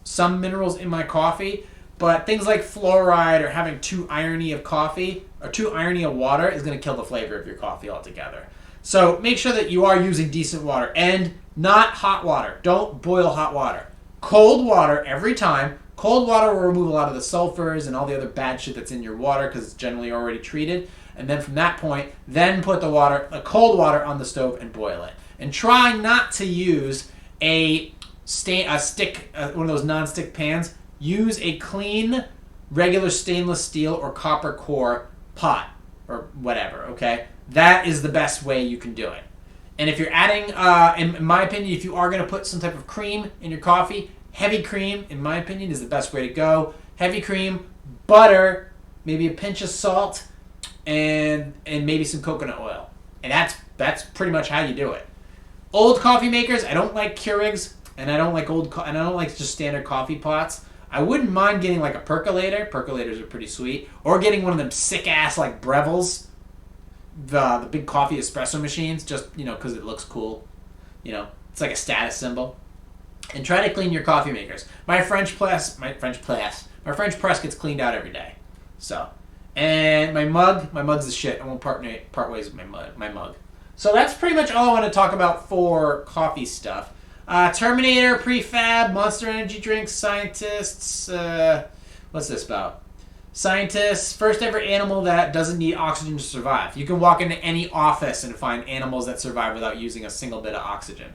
some minerals in my coffee, but things like fluoride or having too irony of coffee or too irony of water is going to kill the flavor of your coffee altogether. So make sure that you are using decent water and not hot water. Don't boil hot water. Cold water every time. Cold water will remove a lot of the sulfurs and all the other bad shit that's in your water because it's generally already treated. And then from that point, then put the cold water on the stove and boil it. And try not to use a stick, one of those non-stick pans. Use a clean, regular stainless steel or copper core pot or whatever, okay? That is the best way you can do it. And if you're adding, in my opinion, if you are going to put some type of cream in your coffee, heavy cream, in my opinion, is the best way to go. Heavy cream, butter, maybe a pinch of salt, and maybe some coconut oil. And that's pretty much how you do it. Old coffee makers, I don't like Keurigs, and I don't like and I don't like just standard coffee pots. I wouldn't mind getting like a percolator. Percolators are pretty sweet. Or getting one of them sick ass like Breville's, the big coffee espresso machines, just because it looks cool. It's like a status symbol. And try to clean your coffee makers. My French press gets cleaned out every day. So, and my mug's the shit. I won't part ways with my mug. So that's pretty much all I want to talk about for coffee stuff. Terminator, prefab, Monster Energy drinks, scientists. What's this about? Scientists, first ever animal that doesn't need oxygen to survive. You can walk into any office and find animals that survive without using a single bit of oxygen.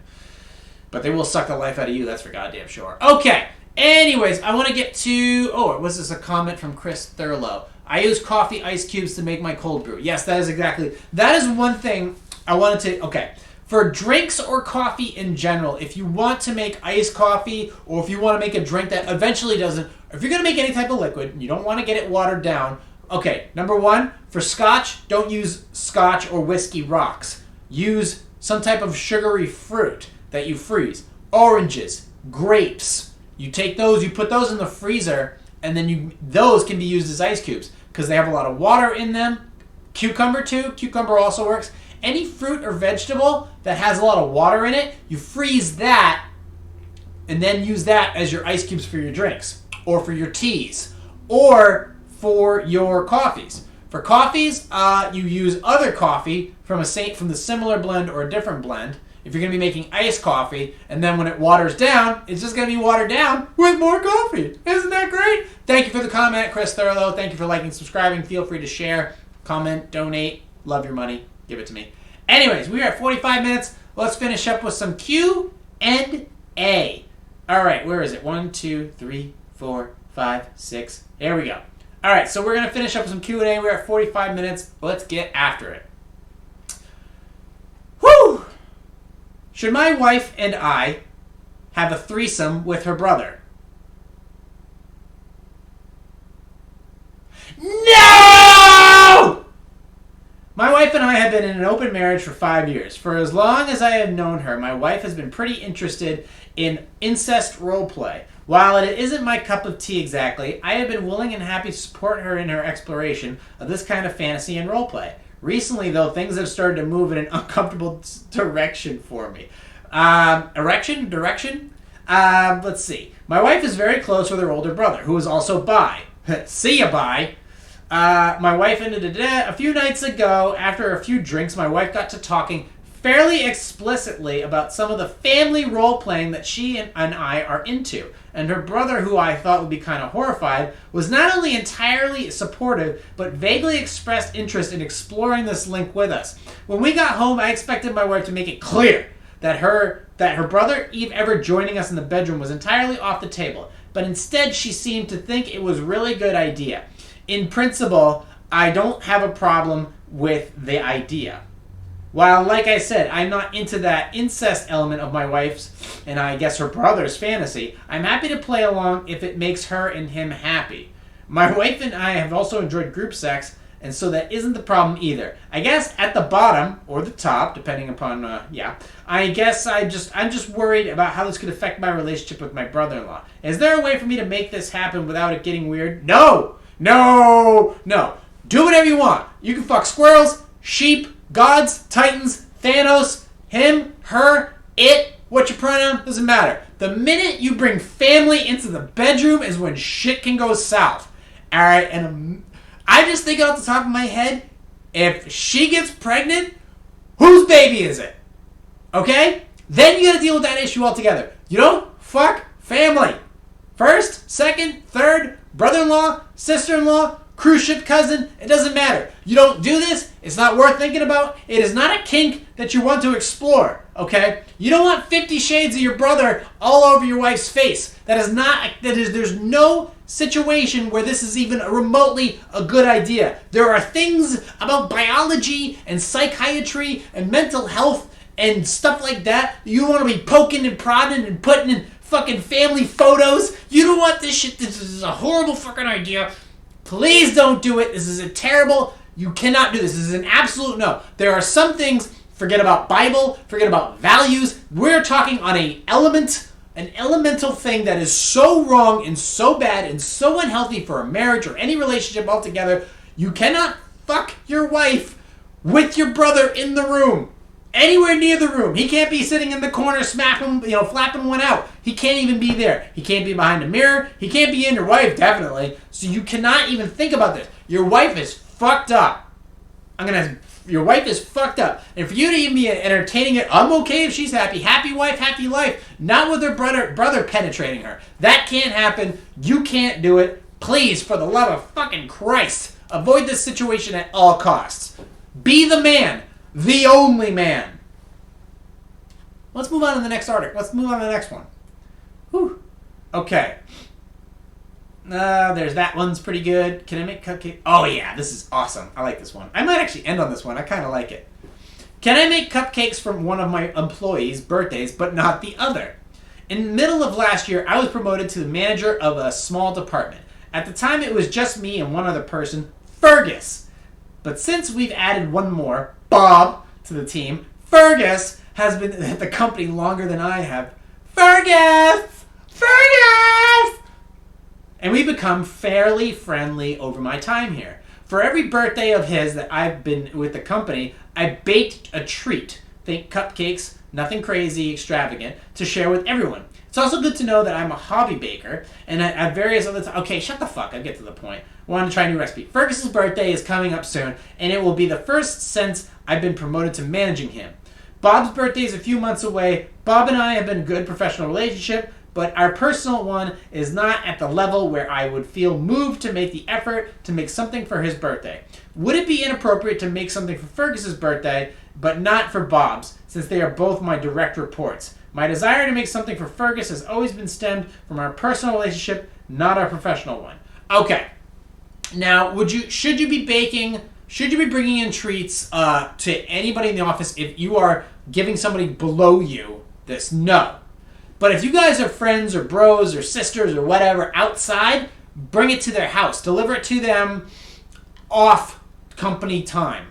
But they will suck the life out of you, that's for goddamn sure. Okay, anyways, I want to get to... Oh, was this a comment from Chris Thurlow? I use coffee ice cubes to make my cold brew. Yes, that is exactly... That is one thing I wanted to... Okay, for drinks or coffee in general, if you want to make iced coffee, or if you want to make a drink that eventually doesn't... If you're going to make any type of liquid, and you don't want to get it watered down, Okay, number one, for scotch, don't use scotch or whiskey rocks. Use some type of sugary fruit that you freeze. Oranges, grapes. You take those, you put those in the freezer, and then those can be used as ice cubes because they have a lot of water in them. Cucumber too. Cucumber also works. Any fruit or vegetable that has a lot of water in it, you freeze that and then use that as your ice cubes for your drinks or for your teas or for your coffees. For coffees, you use other coffee from the similar blend or a different blend. If you're going to be making iced coffee, and then when it waters down, it's just going to be watered down with more coffee. Isn't that great? Thank you for the comment, Chris Thurlow. Thank you for liking, subscribing. Feel free to share, comment, donate. Love your money. Give it to me. Anyways, we are at 45 minutes. Let's finish up with some Q and A. All right, where is it? 1, 2, 3, 4, 5, 6. There we go. All right, so we're going to finish up with some Q&A. We're at 45 minutes. Let's get after it. Whew! Should my wife and I have a threesome with her brother? No! My wife and I have been in an open marriage for 5 years. For as long as I have known her, my wife has been pretty interested in incest roleplay. While it isn't my cup of tea exactly, I have been willing and happy to support her in her exploration of this kind of fantasy and roleplay. Recently, though, things have started to move in an uncomfortable direction for me. Direction? Let's see. My wife is very close with her older brother, who is also bi. See ya, bi. My wife ended a few nights ago. After a few drinks, my wife got to talking fairly explicitly about some of the family role-playing that she and I are into. And her brother, who I thought would be kind of horrified, was not only entirely supportive, but vaguely expressed interest in exploring this link with us. When we got home, I expected my wife to make it clear that her brother Eve ever joining us in the bedroom was entirely off the table. But instead, she seemed to think it was a really good idea. In principle, I don't have a problem with the idea. While, like I said, I'm not into that incest element of my wife's and I guess her brother's fantasy, I'm happy to play along if it makes her and him happy. My wife and I have also enjoyed group sex, and so that isn't the problem either. I guess at the bottom, or the top, depending upon, I guess I'm just worried about how this could affect my relationship with my brother-in-law. Is there a way for me to make this happen without it getting weird? No! Do whatever you want. You can fuck squirrels, sheep, gods, titans, Thanos, him, her, it, what your pronoun, doesn't matter. The minute you bring family into the bedroom is when shit can go south. Alright, and I just think off the top of my head, if she gets pregnant, whose baby is it? Okay? Then you gotta deal with that issue altogether. You don't fuck family. First, second, third, brother-in-law, sister-in-law, cruise ship cousin, it doesn't matter. You don't do this, it's not worth thinking about. It is not a kink that you want to explore, okay? You don't want 50 shades of your brother all over your wife's face. There's no situation where this is even remotely a good idea. There are things about biology and psychiatry and mental health and stuff like that you don't want to be poking and prodding and putting in fucking family photos. You don't want this shit. This is a horrible fucking idea. Please don't do it. This is a terrible... You cannot do this. This is an absolute no. There are some things... Forget about Bible. Forget about values. We're talking on an elemental thing that is so wrong and so bad and so unhealthy for a marriage or any relationship altogether. You cannot fuck your wife with your brother in the room. Anywhere near the room. He can't be sitting in the corner flapping one out. He can't even be there. He can't be behind a mirror. He can't be in your wife, definitely. So you cannot even think about this. Your wife is fucked up. Your wife is fucked up. And for you to even be entertaining it, I'm okay if she's happy. Happy wife, happy life. Not with her brother penetrating her. That can't happen. You can't do it. Please, for the love of fucking Christ, avoid this situation at all costs. Be the man. The only man. Let's move on to the next article. Let's move on to the next one. Whew. Okay. There's that one's pretty good. Can I make cupcakes? Oh yeah, this is awesome. I like this one. I might actually end on this one. I kind of like it. Can I make cupcakes from one of my employees' birthdays, but not the other? In the middle of last year, I was promoted to the manager of a small department. At the time, it was just me and one other person, Fergus. But since we've added one more, Bob, to the team, Fergus has been at the company longer than I have. Fergus! Fergus! And we've become fairly friendly over my time here. For every birthday of his that I've been with the company, I baked a treat. Think cupcakes, nothing crazy, extravagant, to share with everyone. It's also good to know that I'm a hobby baker, and I have various other... Okay, shut the fuck. I'll get to the point. I wanted to try a new recipe. Fergus's birthday is coming up soon, and it will be the first since I've been promoted to managing him. Bob's birthday is a few months away. Bob and I have been a good professional relationship, but our personal one is not at the level where I would feel moved to make the effort to make something for his birthday. Would it be inappropriate to make something for Fergus's birthday, but not for Bob's, since they are both my direct reports? My desire to make something for Fergus has always been stemmed from our personal relationship, not our professional one. Okay. Now, should you be bringing in treats to anybody in the office if you are giving somebody below you this? No. But if you guys are friends or bros or sisters or whatever outside, bring it to their house. Deliver it to them off company time.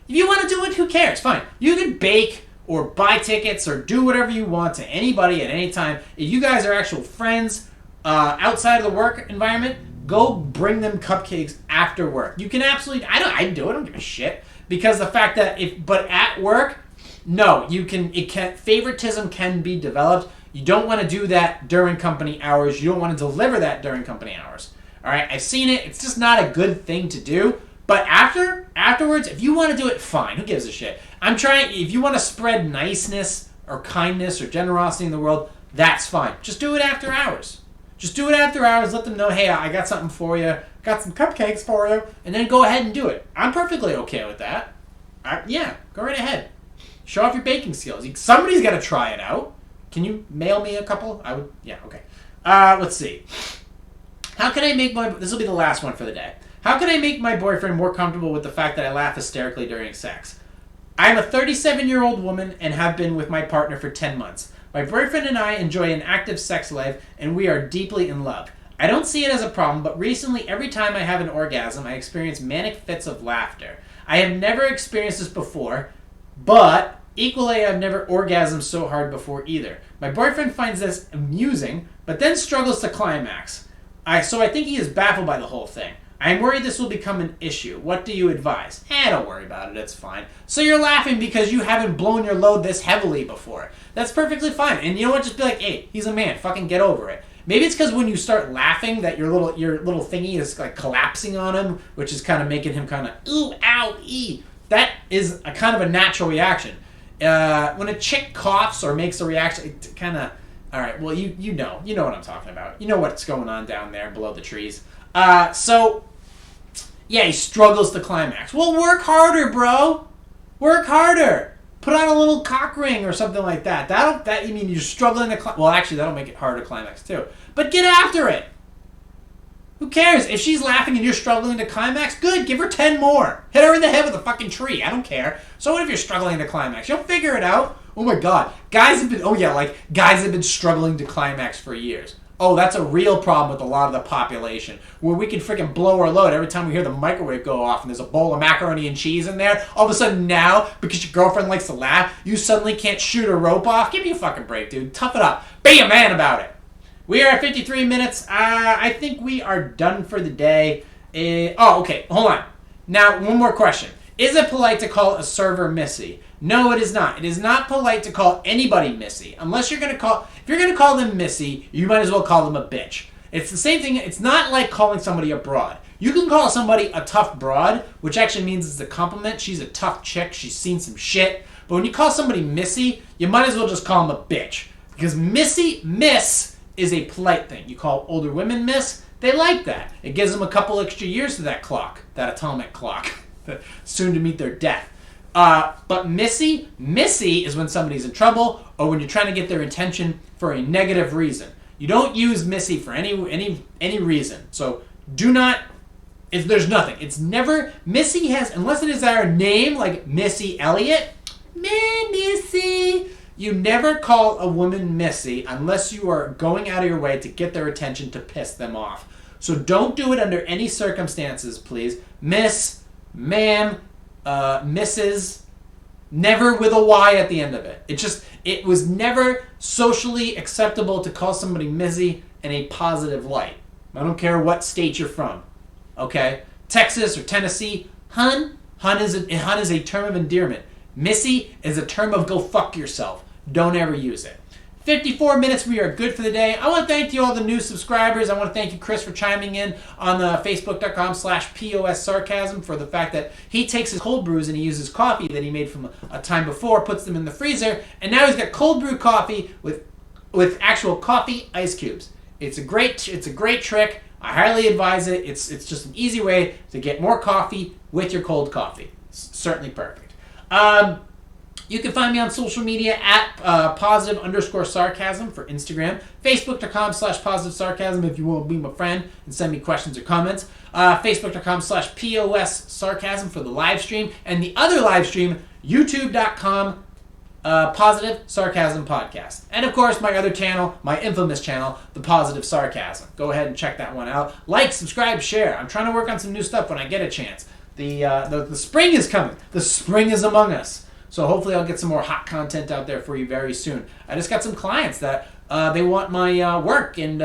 If you want to do it, who cares? Fine. You can bake or buy tickets or do whatever you want to anybody at any time. If you guys are actual friends outside of the work environment, go bring them cupcakes after work. You can absolutely... I do it. I don't give a shit. Because the fact that but at work, no, favoritism can be developed. You don't want to do that during company hours. You don't want to deliver that during company hours. All right, I've seen it. It's just not a good thing to do. But afterwards, if you want to do it, fine. Who gives a shit? If you want to spread niceness or kindness or generosity in the world, that's fine. Just do it after hours. Let them know, hey, I got something for you. Got some cupcakes for you. And then go ahead and do it. I'm perfectly okay with that. Yeah, go right ahead. Show off your baking skills. Somebody's got to try it out. Can you mail me a couple? Yeah, okay. Let's see. How can I make this will be the last one for the day. How can I make my boyfriend more comfortable with the fact that I laugh hysterically during sex? I'm a 37-year-old woman and have been with my partner for 10 months. My boyfriend and I enjoy an active sex life, and we are deeply in love. I don't see it as a problem, but recently, every time I have an orgasm, I experience manic fits of laughter. I have never experienced this before, but equally, I've never orgasmed so hard before either. My boyfriend finds this amusing, but then struggles to climax. So I think he is baffled by the whole thing. I'm worried this will become an issue. What do you advise? Don't worry about it. It's fine. So you're laughing because you haven't blown your load this heavily before. That's perfectly fine. And you know what? Just be like, hey, he's a man. Fucking get over it. Maybe it's because when you start laughing that your little thingy is like collapsing on him, which is kind of making him kind of, ooh, ow, ee. That is a kind of a natural reaction. When a chick coughs or makes a reaction, it kind of, all right, well, you know what I'm talking about. You know what's going on down there below the trees. Yeah, he struggles to climax. Well, work harder, bro. Work harder. Put on a little cock ring or something like that. You mean you're struggling to climax? Well, actually, that'll make it harder to climax too. But get after it. Who cares? If she's laughing and you're struggling to climax, good. Give her 10 more. Hit her in the head with a fucking tree. I don't care. So what if you're struggling to climax? You'll figure it out. Oh my God. Guys have been struggling to climax for years. Oh, that's a real problem with a lot of the population, where we can freaking blow our load every time we hear the microwave go off and there's a bowl of macaroni and cheese in there. All of a sudden now, because your girlfriend likes to laugh, you suddenly can't shoot a rope off? Give me a fucking break, dude. Tough it up. Be a man about it. We are at 53 minutes. I think we are done for the day. Okay. Hold on. Now, one more question. Is it polite to call a server Missy? No, it is not. It is not polite to call anybody Missy. If you're going to call them Missy, you might as well call them a bitch. It's the same thing. It's not like calling somebody a broad. You can call somebody a tough broad, which actually means it's a compliment. She's a tough chick. She's seen some shit. But when you call somebody Missy, you might as well just call them a bitch. Because miss, is a polite thing. You call older women miss, they like that. It gives them a couple extra years to that clock, that atomic clock, soon to meet their death. But Missy is when somebody's in trouble or when you're trying to get their attention for a negative reason. You don't use Missy for any reason. So do not, if there's nothing. It's never, Missy has, unless it is our name, like Missy Elliott, Missy. You never call a woman Missy unless you are going out of your way to get their attention to piss them off. So don't do it under any circumstances, please. Miss, ma'am, Mrs., never with a Y at the end of it. It was never socially acceptable to call somebody Missy in a positive light. I don't care what state you're from. Okay? Texas or Tennessee, hun is a term of endearment. Missy is a term of go fuck yourself. Don't ever use it. 54 minutes, we are good for the day. I want to thank you all the new subscribers. I want to thank you, Chris, for chiming in on the facebook.com/POS Sarcasm for the fact that he takes his cold brews and he uses coffee that he made from a time before, puts them in the freezer, and now he's got cold brew coffee with actual coffee ice cubes. It's a great trick. I highly advise it. It's just an easy way to get more coffee with your cold coffee. It's certainly perfect. You can find me on social media at +sarcasm for Instagram, facebook.com/positive sarcasm if you want to be my friend and send me questions or comments, facebook.com/POS sarcasm for the live stream, and the other live stream, youtube.com Positive Sarcasm Podcast. And of course, my other channel, my infamous channel, The Positive Sarcasm. Go ahead and check that one out. Like, subscribe, share. I'm trying to work on some new stuff when I get a chance. The spring is coming. The spring is among us. So hopefully I'll get some more hot content out there for you very soon. I just got some clients that they want my work, and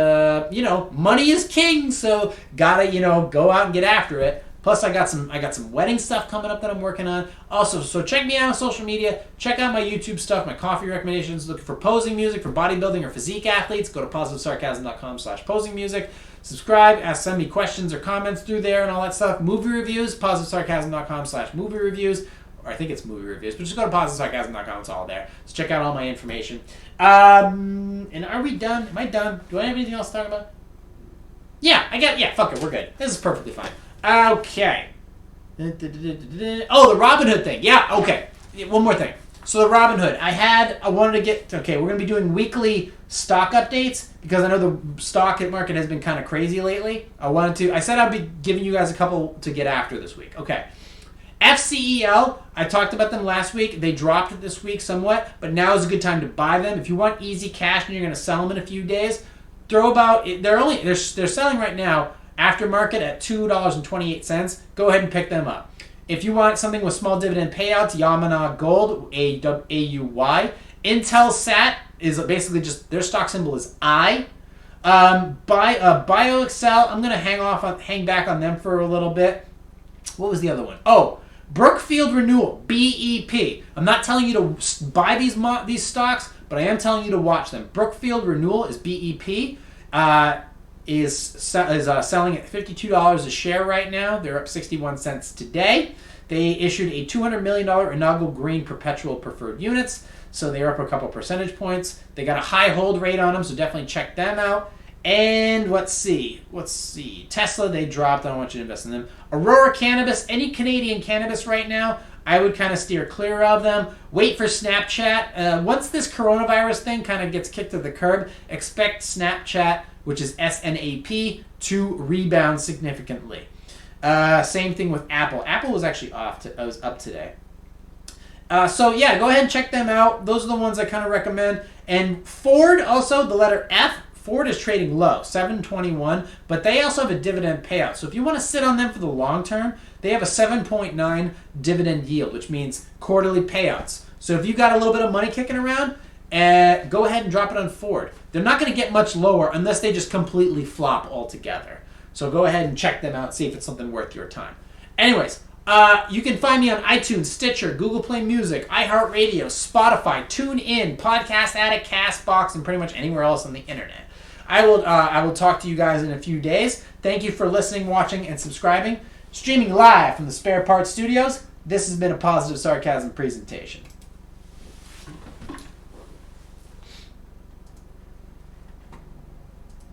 money is king, so gotta go out and get after it. Plus I got some wedding stuff coming up that I'm working on. Also, so check me out on social media. Check out my YouTube stuff, my coffee recommendations. Looking for posing music for bodybuilding or physique athletes, go to positivesarcasm.com/posing music. Subscribe, send me questions or comments through there and all that stuff. Movie reviews, positivesarcasm.com/movie reviews. Or I think it's movie reviews, but just go to positivesarcasm.com. It's all there. So check out all my information. And are we done? Am I done? Do I have anything else to talk about? Yeah, fuck it. We're good. This is perfectly fine. Okay. Oh, the Robin Hood thing. Yeah, okay. One more thing. So the Robin Hood. I wanted to get, we're going to be doing weekly stock updates because I know the stock market has been kind of crazy lately. I said I'd be giving you guys a couple to get after this week. Okay. FCEL, I talked about them last week. They dropped it this week somewhat, but now is a good time to buy them. If you want easy cash and you're going to sell them in a few days, they're selling right now aftermarket at $2.28. Go ahead and pick them up. If you want something with small dividend payouts, Yamana Gold, AUY. Intelsat is basically just their stock symbol is I. BioXcel, I'm going to hang back on them for a little bit. What was the other one? Oh, Brookfield Renewal, BEP. I'm not telling you to buy these stocks, but I am telling you to watch them. Brookfield Renewal is BEP. Is selling at $52 a share right now. They're up 61 cents today. They issued a $200 million inaugural green perpetual preferred units, so they are up a couple percentage points. They got a high hold rate on them, so definitely check them out. And let's see. Tesla, they dropped. I don't want you to invest in them. Aurora Cannabis, any Canadian cannabis right now, I would kind of steer clear of them. Wait for Snapchat. Once this coronavirus thing kind of gets kicked to the curb, expect Snapchat, which is SNAP, to rebound significantly. Same thing with Apple. Apple was actually was up today. So yeah, go ahead and check them out. Those are the ones I kind of recommend. And Ford, also the letter F. Ford is trading low, $7.21, but they also have a dividend payout. So if you want to sit on them for the long term, they have a 7.9 dividend yield, which means quarterly payouts. So if you got a little bit of money kicking around, go ahead and drop it on Ford. They're not going to get much lower unless they just completely flop altogether. So go ahead and check them out, see if it's something worth your time. Anyways, you can find me on iTunes, Stitcher, Google Play Music, iHeartRadio, Spotify, TuneIn, Podcast Addict, CastBox, and pretty much anywhere else on the internet. I will talk to you guys in a few days. Thank you for listening, watching, and subscribing. Streaming live from the Spare Parts Studios, this has been a Positive Sarcasm presentation.